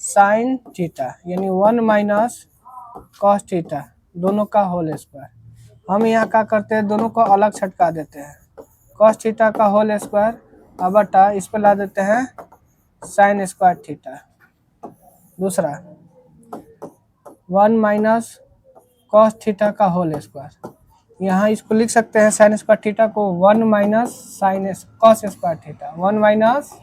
साइन थीटा, यानी 1 माइनस कॉस थीटा, दोनों का होल स्क्वायर। हम यहाँ क्या करते हैं, दोनों को अलग छटका देते हैं, कॉस थीटा का होल स्क्वायर अब बटा इस पर ला देते हैं साइन स्क्वायर थीटा। दूसरा 1 माइनस कॉस थीटा का होल स्क्वायर, यहाँ इसको लिख सकते हैं साइन स्क्वायर थीटा को 1 minus sine cos square theta, 1 minus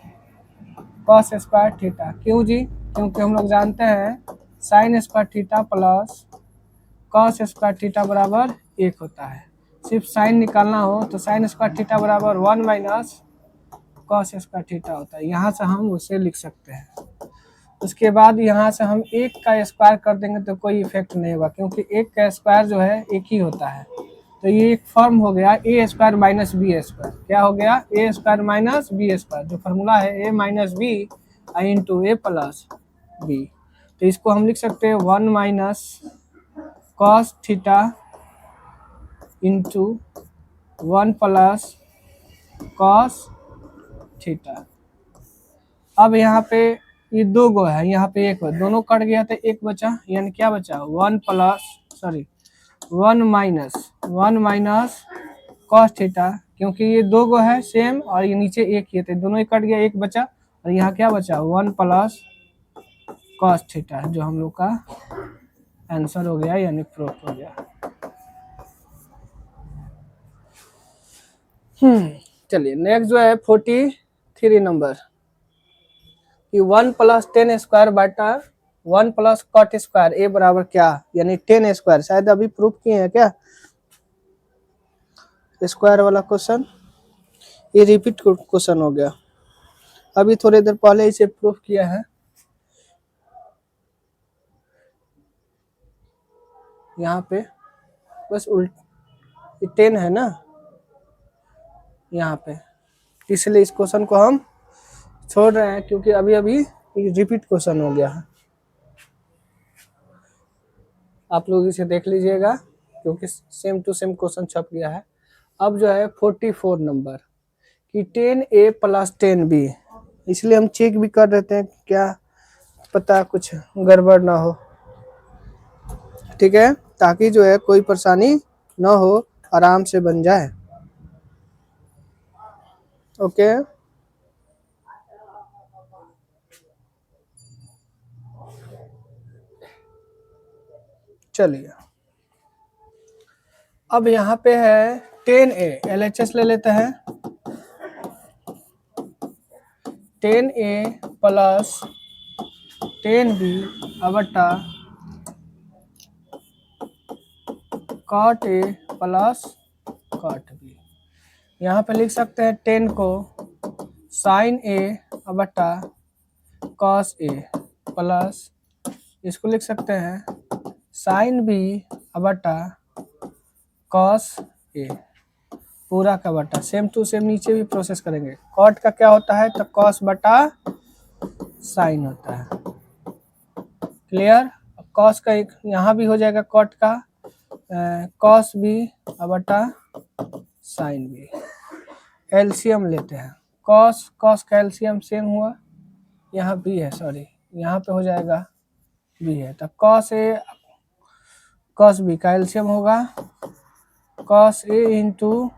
cos square theta. क्यों जी, क्योंकि हम लोग जानते हैं sign square theta plus cos square theta बराबर 1 होता है। सिर्फ साइन निकालना हो तो साइन स्क्वायर थीटा बराबर 1 माइनस कॉस स्क्वायर थीटा होता है, यहाँ से हम उसे लिख सकते हैं। उसके बाद यहाँ से हम 1 का स्क्वायर कर देंगे तो कोई इफेक्ट नहीं होगा, क्योंकि 1 का स्क्वायर जो है 1 ही होता है। तो ये एक फॉर्म हो गया ए स्क्वायर माइनस बी स्क्वायर, क्या हो गया ए स्क्वायर माइनस बी स्क्वायर, जो फार्मूला है ए माइनस बी इंटू ए प्लस बी। तो इसको हम लिख सकते हैं 1 minus cos theta into 1 plus cos theta. अब यहाँ पे ये 2 गो है, यहाँ पे 1 है, दोनों कट गया तो 1 बचा, यानी क्या बचा 1 माइनस कॉस थीटा, क्योंकि ये 2 गो है सेम और ये नीचे 1 ही है तो दोनों ही कट गया, 1 बचा, और यहाँ क्या बचा 1 प्लस कॉस थीटा, जो हम लोग का आंसर हो गया, यानी प्रूफ हो गया। चलिए नेक्स्ट जो है 43 नंबर कि 1 प्लस 10 स्क्वायर बटा 1 प्लस कॉट स्क्वायर ए बराबर क्या, यानी 10 स्क्वायर, शायद अभी प्रूफ किए हैं क्या स्क्वायर वाला क्वेश्चन, ये रिपीट क्वेश्चन हो गया, अभी थोड़ी देर पहले इसे प्रूफ किया है। यहाँ पे बस उल्ट 10 है ना यहाँ पे, इसलिए इस क्वेश्चन को हम छोड़ रहे हैं क्योंकि अभी अभी रिपीट क्वेश्चन हो गया है। आप लोग इसे देख लीजिएगा क्योंकि सेम टू सेम क्वेश्चन छप गया है। अब जो है 44 नंबर कि 10A + 10B, इसलिए हम चेक भी कर देते हैं क्या पता कुछ गड़बड़ ना हो, ठीक है, ताकि जो है कोई परेशानी ना हो, आराम से बन जाए। ओके, चलिए अब यहाँ पे है 10A, LHS ले लेते हैं। 10A + 10B बटा cot A + cot B। यहाँ पे लिख सकते हैं 10 को sin A बटा cos A प्लस इसको लिख सकते हैं sin B बटा cos A पूरा का बटा, सेम टू सेम नीचे भी प्रोसेस करेंगे। कॉट का क्या होता है तो cos बटा साइन होता है, क्लियर। cos का एक यहाँ भी हो जाएगा कॉट का cos B बटा साइन B। एलसीएम लेते हैं, cos का एलसीएम सेम हुआ, यहाँ B है, सॉरी यहाँ पे हो जाएगा B है, तो cos A cos B का एलसीएम होगा cos A into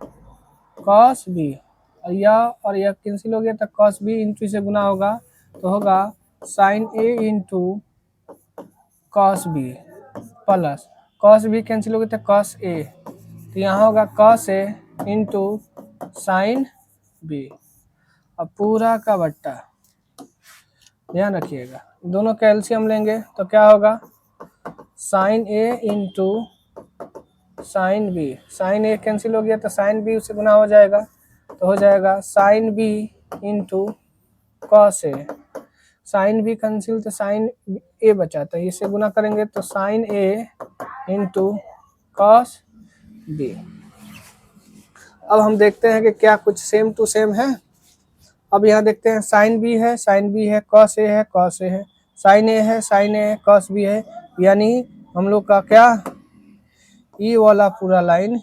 cos B, और यह कैंसिल हो गया तो cos B इंटू से गुना होगा तो होगा sin A into cos B plus cos B cancel हो गया तो cos A, तो यहाँ होगा cos A into sin B। अब पूरा का बट्टा, ध्यान रखिएगा दोनों का एलसीएम लेंगे तो क्या होगा sin A into sin B, sin A cancel हो गया तो sin B उससे गुना हो जाएगा तो हो जाएगा sin B into cos A, sin B cancel तो sin A बचा, तो इससे गुना करेंगे तो sin A into cos B। अब हम देखते हैं कि क्या कुछ सेम टू सेम है। अब यहाँ देखते हैं sin B है cos A है cos A है, sin A है cos B है, यानी हम लोग का क्या ई वाला पूरा लाइन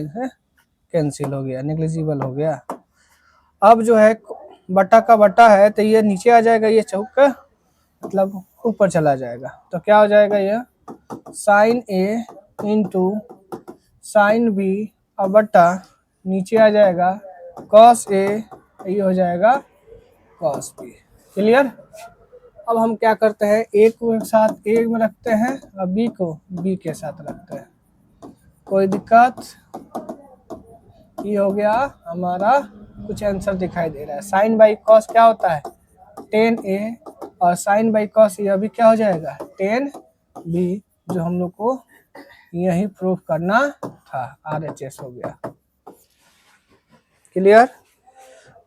है कैंसिल हो गया, नेग्लिजिबल हो गया। अब जो है बटा का बटा है तो ये नीचे आ जाएगा, ये चौक का मतलब ऊपर चला जाएगा, तो क्या हो जाएगा यह sin A into sin B और बटा नीचे आ जाएगा cos A, ये हो जाएगा cos B, क्लियर। अब हम क्या करते हैं A को साथ A में रखते हैं और B को B के साथ रखते हैं, कोई दिक्कत। ये हो गया हमारा कुछ आंसर दिखाई दे रहा है। sin बाई cos क्या होता है 10A और sin बाई cos यह भी क्या हो जाएगा 10B, जो हम लोग को यही प्रूफ करना था, RHS हो गया, क्लियर।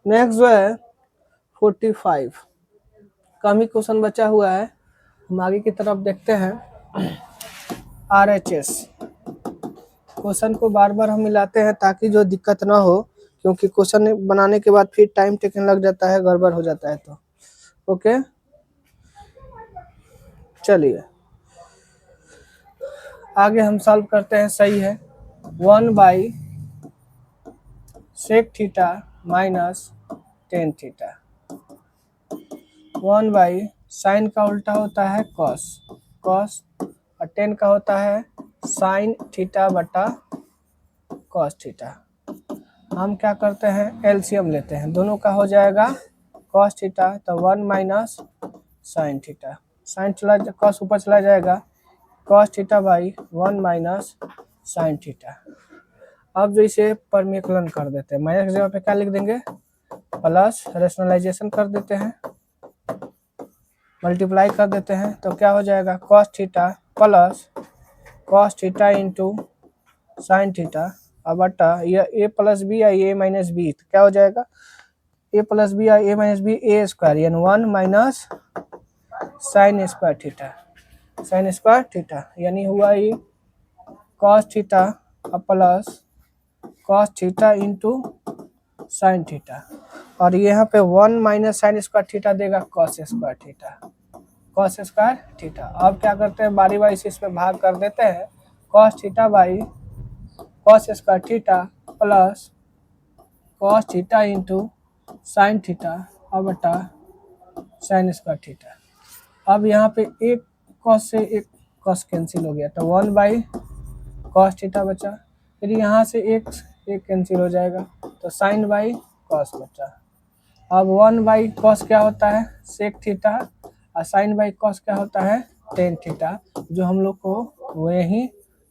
नेक्स्ट जो है 45 कम ही क्वेश्चन बचा हुआ है, हम आगे की तरफ देखते हैं। RHS क्वेश्चन को बार बार हम मिलाते हैं ताकि जो दिक्कत ना हो, क्योंकि क्वेश्चन बनाने के बाद फिर टाइम टेकन लग जाता है, गड़बड़ हो जाता है, तो ओके चलिए आगे हम सॉल्व करते हैं। सही है 1/sec theta minus tan theta, 1/sin का उल्टा होता है cos और 10 का होता है sin थीटा बटा cos थीटा। हम क्या करते हैं एलसीएम लेते हैं, दोनों का हो जाएगा cos थीटा तो 1 माइनस sin थीटा, sin चला cos ऊपर चला जाएगा cos theta by 1 minus sin theta. अब जो इसे परमेकलन कर देते हैं, माइनस की जगह पे क्या लिख देंगे प्लस, रेशनलाइजेशन कर देते हैं, मल्टीप्लाई कर देते हैं, तो क्या हो जाएगा cos theta plus cos theta into sine theta अब बटा यह a प्लस बी या a माइनस बी, तो क्या हो जाएगा a प्लस बी या a minus B a square, यानी 1 माइनस साइन स्क्वायर थीटा, यानी हुआ ये cos theta plus cos theta into sine theta, और यहाँ पे 1 माइनस साइन स्क्वायर थीटा देगा cos square theta, cos square theta. अब क्या करते हैं, बारी बारी से इसमें भाग कर देते हैं। Cos theta by cos square theta plus cos theta into sine theta और बटा साइन स्क्वायर थीटा। अब यहाँ पे एक कॉस से एक कॉस कैंसिल हो गया, तो 1 बाई कॉस थीटा बचा, फिर यहाँ से एक कैंसिल हो जाएगा, तो साइन बाई कॉस बचा। अब 1 बाई कॉस क्या होता है, सेक थीटा, और साइन बाई कॉस क्या होता है, टेन थीटा, जो हम लोग को वही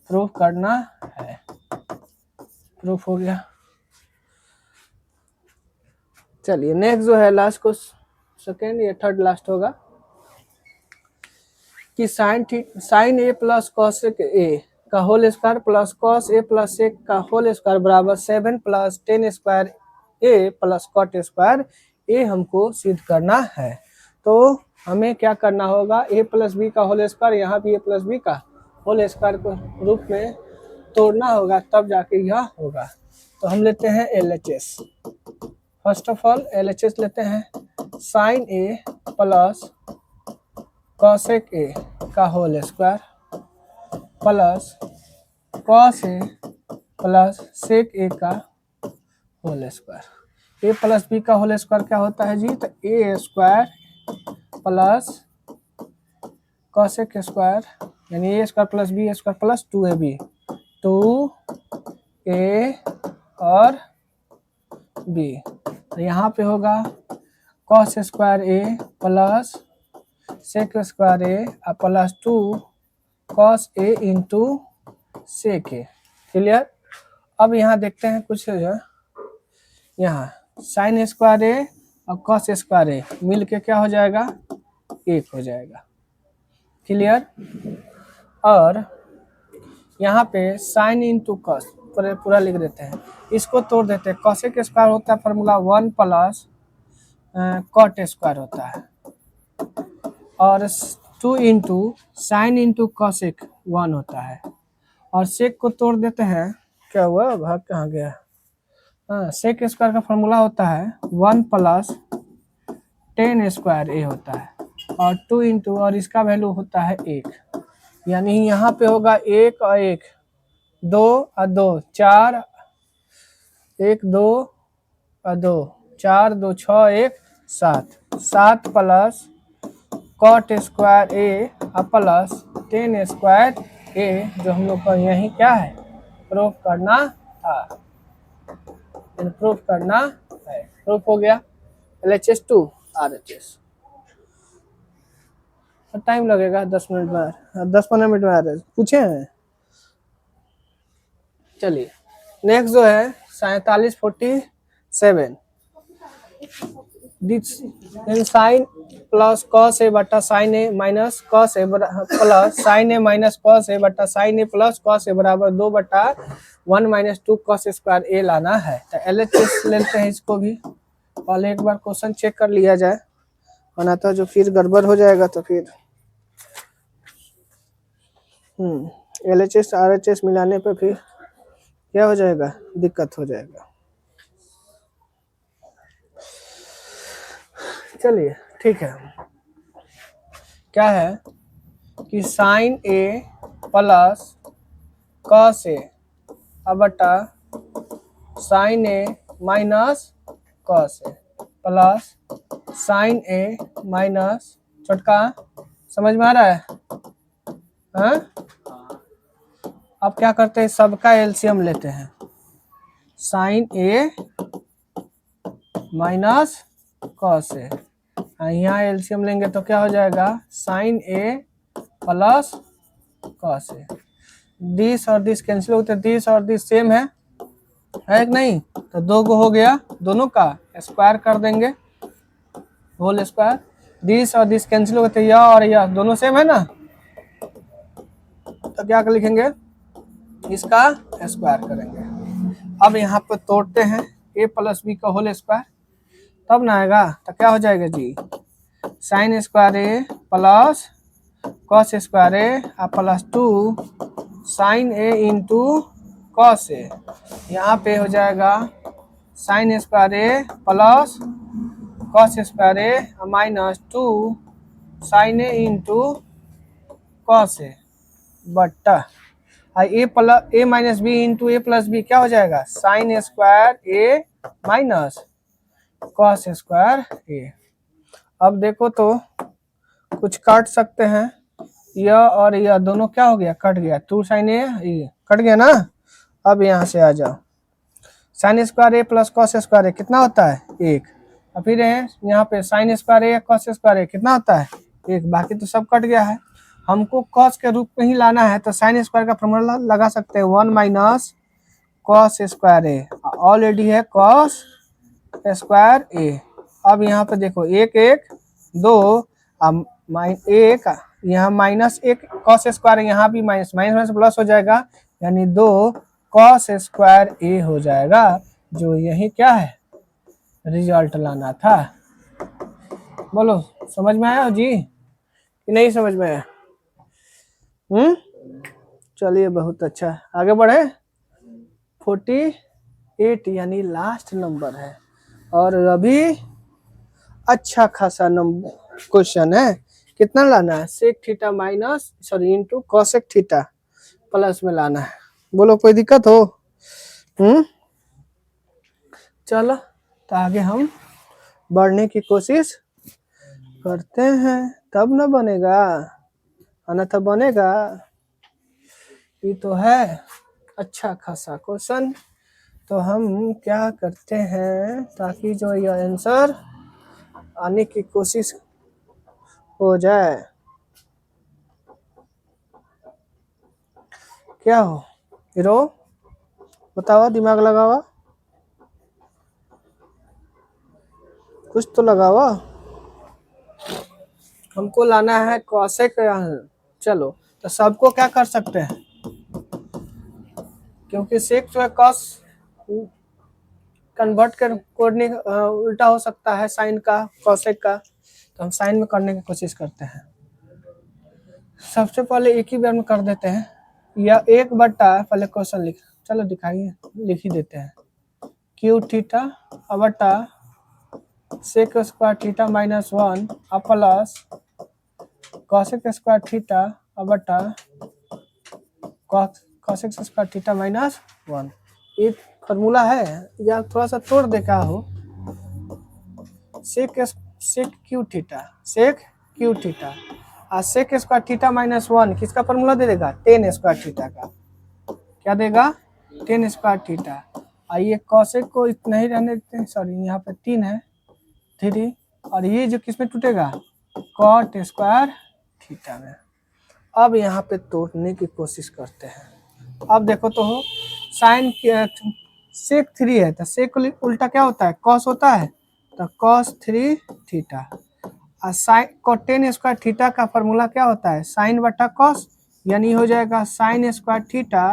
प्रूफ करना है। प्रूफ हो गया। चलिए नेक्स्ट जो है लास्ट को सेकेंड या थर्ड लास्ट होगा कि साइन ए प्लस कॉस ए का whole square plus cos A plus सेक का होल स्क्वायर बराबर 7 plus ten square A plus cot square ए हमको सिद्ध करना है। तो हमें क्या करना होगा, ए प्लस बी का होल स्क्वायर, यहाँ भी ए प्लस बी का होल स्क्वायर को रूप में तोड़ना होगा, तब जाके यह होगा। तो हम लेते हैं LHS। First of all LHS लेते हैं, sine A plus cosec A का whole square plus cos A plus sec A का whole square. A plus B का होल स्क्वायर क्या होता है जी, तो A square plus cosec square, यानी A square plus B square plus 2ab, 2a और b। यहाँ पे होगा cos square A plus sec square A plus 2 cos A into sec A. Clear. अब यहाँ देखते हैं कुछ, यहाँ साइन स्क्वायर ए और कॉस स्क्वायर ए मिल के क्या हो जाएगा, 1 हो जाएगा। क्लियर। और यहाँ पे साइन इंटू कॉस पूरा लिख देते हैं, इसको तोड़ देते हैं। कॉसेक स्क्वायर होता है फॉर्मूला 1 प्लस कॉट स्क्वायर होता है, और 2 इंटू साइन इंटू कॉसेक 1 होता है, और सेक को तोड़ देते हैं। क्या हुआ, भाग कहाँ गया, हाँ, सेक स्क्वायर का फॉर्मूला होता है 1 प्लस टेन स्क्वायर ए होता है, और 2 इंटू और इसका वैल्यू होता है 1, यानी यहाँ पे होगा 1 और 1, 2 और 2 4, 1 2 और 2 4, 2 6 1 7, 7 plus cot square A plus ten square ए, जो हम लोग को यही क्या है, प्रूफ करना था, प्रूफ करना है। प्रूफ हो गया। LHS to RHS। टाइम लगेगा 10 मिनट में, 10-15 मिनट में आ रहे पूछे हैं। चलिए नेक्स्ट जो है 4747, साइन प्लस कॉस ए बटा sign A minus cos A plus sign A minus cos ए बटा साइन ए प्लस कॉस ए बराबर 2/1 माइनस 2 कॉस स्क्वायर ए लाना है। तो LHS लेते हैं इसको भी, पहले एक बार क्वेश्चन चेक कर लिया जाए, वरना तो जो फिर गड़बड़ हो जाएगा तो फिर LHS RHS मिलाने पे फिर क्या हो जाएगा, दिक्कत हो जाएगा। चलिए ठीक है, क्या है कि साइन ए प्लस कॉस ए बटा sign A minus cos A plus sign A minus, छोटका समझ में आ रहा है, हाँ? अब क्या करते हैं, सबका एलसीएम लेते हैं, sine A minus cos A, यहाँ एलसीएम लेंगे तो क्या हो जाएगा, sine A plus cos A. This और दिस कैंसिल होते हैं, दिस और दिस सेम है कि नहीं, तो 2 को हो गया, दोनों का स्क्वायर कर देंगे, होल स्क्वायर। दिस और दिस कैंसिल होते हैं, यह और यह दोनों सेम है ना, तो क्या लिखेंगे, इसका स्क्वायर करेंगे। अब यहाँ पे तोड़ते हैं a प्लस बी का होल स्क्वायर, तब ना आएगा, तो क्या हो जाएगा जी, sine square A plus cos square A plus 2 sign A into cos A, यहाँ पे हो जाएगा sine square A plus cos square A minus 2 sign A into cos A बट्टा ए प्लस ए माइनस बी इंटू ए प्लस बी, क्या हो जाएगा sine square A minus cos square ए। अब देखो तो कुछ काट सकते हैं, यह और यह दोनों क्या हो गया, कट गया, 2 साइन ए कट गया ना। अब यहाँ से आ जाओ, sine square A plus cos square ए कितना होता है 1, और फिर यहाँ पे साइन स्क्वायर ए कॉस स्क्वायर ए कितना होता है 1, बाकी तो सब कट गया है। हमको कॉस के रूप में ही लाना है तो साइन स्क्वायर का फॉर्मूला लगा सकते हैं 1 माइनस कॉस स्क्वायर ए, ऑलरेडी है कॉस स्क्वायर ए। अब यहाँ पे देखो 1 1 2 1 यहाँ माइनस 1 कॉस स्क्वायर, यहाँ भी माइनस माइनस प्लस हो जाएगा, यानी 2 कॉस स्क्वायर ए हो जाएगा, जो यही क्या है रिजल्ट लाना था। बोलो समझ में आया जी कि नहीं समझ में आया? चलिए बहुत अच्छा, आगे बढ़े। 48 यानी लास्ट नंबर है और अभी अच्छा खासा नंबर क्वेश्चन है। कितना लाना है, sec theta minus sorry into cosec theta plus में लाना है। बोलो कोई दिक्कत हो? चलो तो आगे हम बढ़ने की कोशिश करते हैं, तब ना बनेगा, अन्यथा बनेगा। ये तो है अच्छा खासा क्वेश्चन, तो हम क्या करते हैं ताकि जो ये आंसर आने की कोशिश हो जाए। क्या हो हीरो, बताओ, दिमाग लगावा, कुछ तो लगावा। हमको लाना है कॉसेक। चलो तो सबको क्या कर सकते हैं, क्योंकि सेक जो है कॉस कन्वर्ट करने उल्टा हो सकता है साइन का कॉसेक का, तो हम साइन में करने की कोशिश करते हैं। सबसे पहले एक ही बार में कर देते हैं, या 1 बटा पहले क्वेश्चन लिख, चलो दिखाइए, लिख ही देते हैं, क्यू थीटा बटा sec square theta minus 1 plus cosec square theta बटा कॉसेक स्क्वायर थीटा माइनस 1। ये फॉर्मूला है, या थोड़ा सा तोड़ देखा हो, सेक क्यू थीटा और सेक स्क्वायर थीटा माइनस 1 किसका फॉर्मूला दे देगा, टेन स्क्वायर थीटा का। क्या देगा, टेन स्क्वायर थीटा। आइए कॉसेक को इतना ही रहने देते हैं, सॉरी यहाँ पे 3 है 3, और ये जो किस में टूटेगा, कॉट स्क्वायर थीटा में। अब यहाँ पे तोड़ने की कोशिश करते हैं। अब देखो तो हो, साइन सेक 3 है तो सेक उल्टा क्या होता है, कॉस होता है, तो कॉस 3 थीटा, और साइन कोटेन स्क्वायर थीटा का फॉर्मूला क्या होता है, साइन बटा कॉस, यानी हो जाएगा साइन स्क्वायर थीटा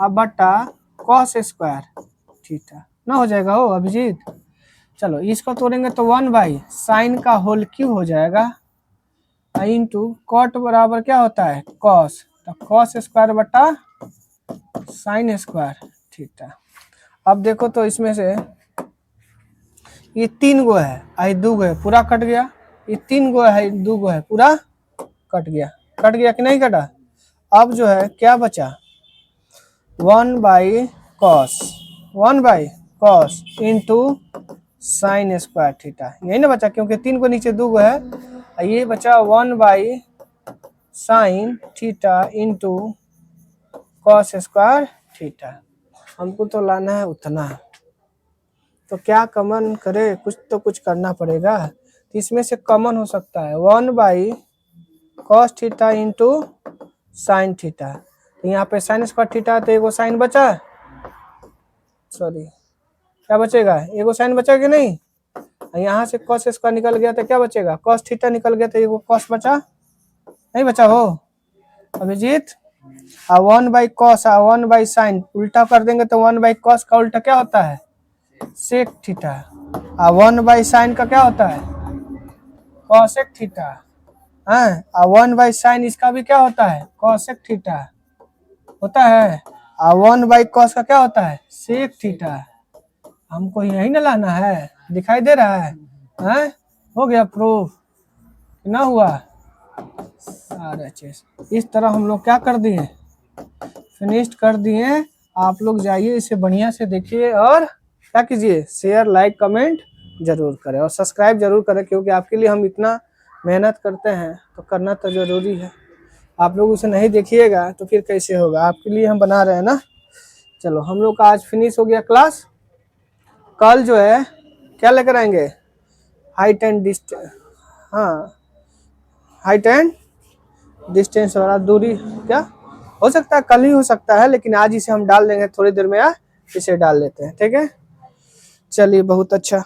अब बटा कॉस स्क्वायर थीटा ना हो जाएगा हो अभिजीत। चलो इसको तोड़ेंगे तो 1 बाई साइन का होल क्यूब हो जाएगा इंटू कॉट बराबर क्या होता है कॉस, तो कॉस स्क्वायर बटा साइन स्क्वायर थीटा। अब देखो तो इसमें से ये 3 गो है, आई 2 गो है, पूरा कट गया, ये 3 गो है 2 गो है, पूरा कट गया कि नहीं कटा। अब जो है क्या बचा, 1 by cos into sine square theta, यही ना बचा, क्योंकि 3 को नीचे 2 गो है, ये बचा 1 by sign theta into cos square theta. हमको तो लाना है उतना, तो क्या कॉमन करे, कुछ तो कुछ करना पड़ेगा। तो इसमें से कॉमन हो सकता है 1 by cos theta into sine theta, तो यहाँ पे साइन स्क्वायर थीटा तो एगो साइन बचा, सॉरी क्या बचेगा, एगो साइन बचा कि नहीं, यहाँ से कॉस स्क्वायर निकल गया तो क्या बचेगा, कॉस थीटा निकल गया तो एगो कॉस बचा, नहीं बचा हो Abhijit. 1 by cos 1 by sine उल्टा कर देंगे तो 1 बाई कॉस का उल्टा क्या होता है सेक थीटा, 1 बाई साइन का क्या होता है कॉसेक थीटा, 1 बाई साइन इसका भी क्या होता है कॉसेक थीटा। होता है। 1/cos का क्या होता है? Sec theta. हमको यही ना लाना है, दिखाई दे रहा है? हैं? हो गया प्रूफ ना हुआ? सारे चीज इस तरह हम लोग क्या कर दिए, फिनिश्ड कर दिए। आप लोग जाइए इसे बढ़िया से देखिए और क्या कीजिए, शेयर लाइक कमेंट जरूर करें और सब्सक्राइब जरूर करें, क्योंकि आपके लिए हम इतना मेहनत करते हैं तो करना तो जरूरी है। आप लोग उसे नहीं देखिएगा तो फिर कैसे होगा, आपके लिए हम बना रहे हैं ना। चलो हम लोग का आज फिनिश हो गया क्लास। कल जो है क्या लेकर आएंगे, हाइट एंड डिस्टेंस, हाँ हाइट एंड डिस्टेंस वाला दूरी, क्या हो सकता है कल ही हो सकता है, लेकिन आज इसे हम डाल देंगे थोड़ी देर में, इसे डाल लेते हैं, ठीक है। चलिए बहुत अच्छा।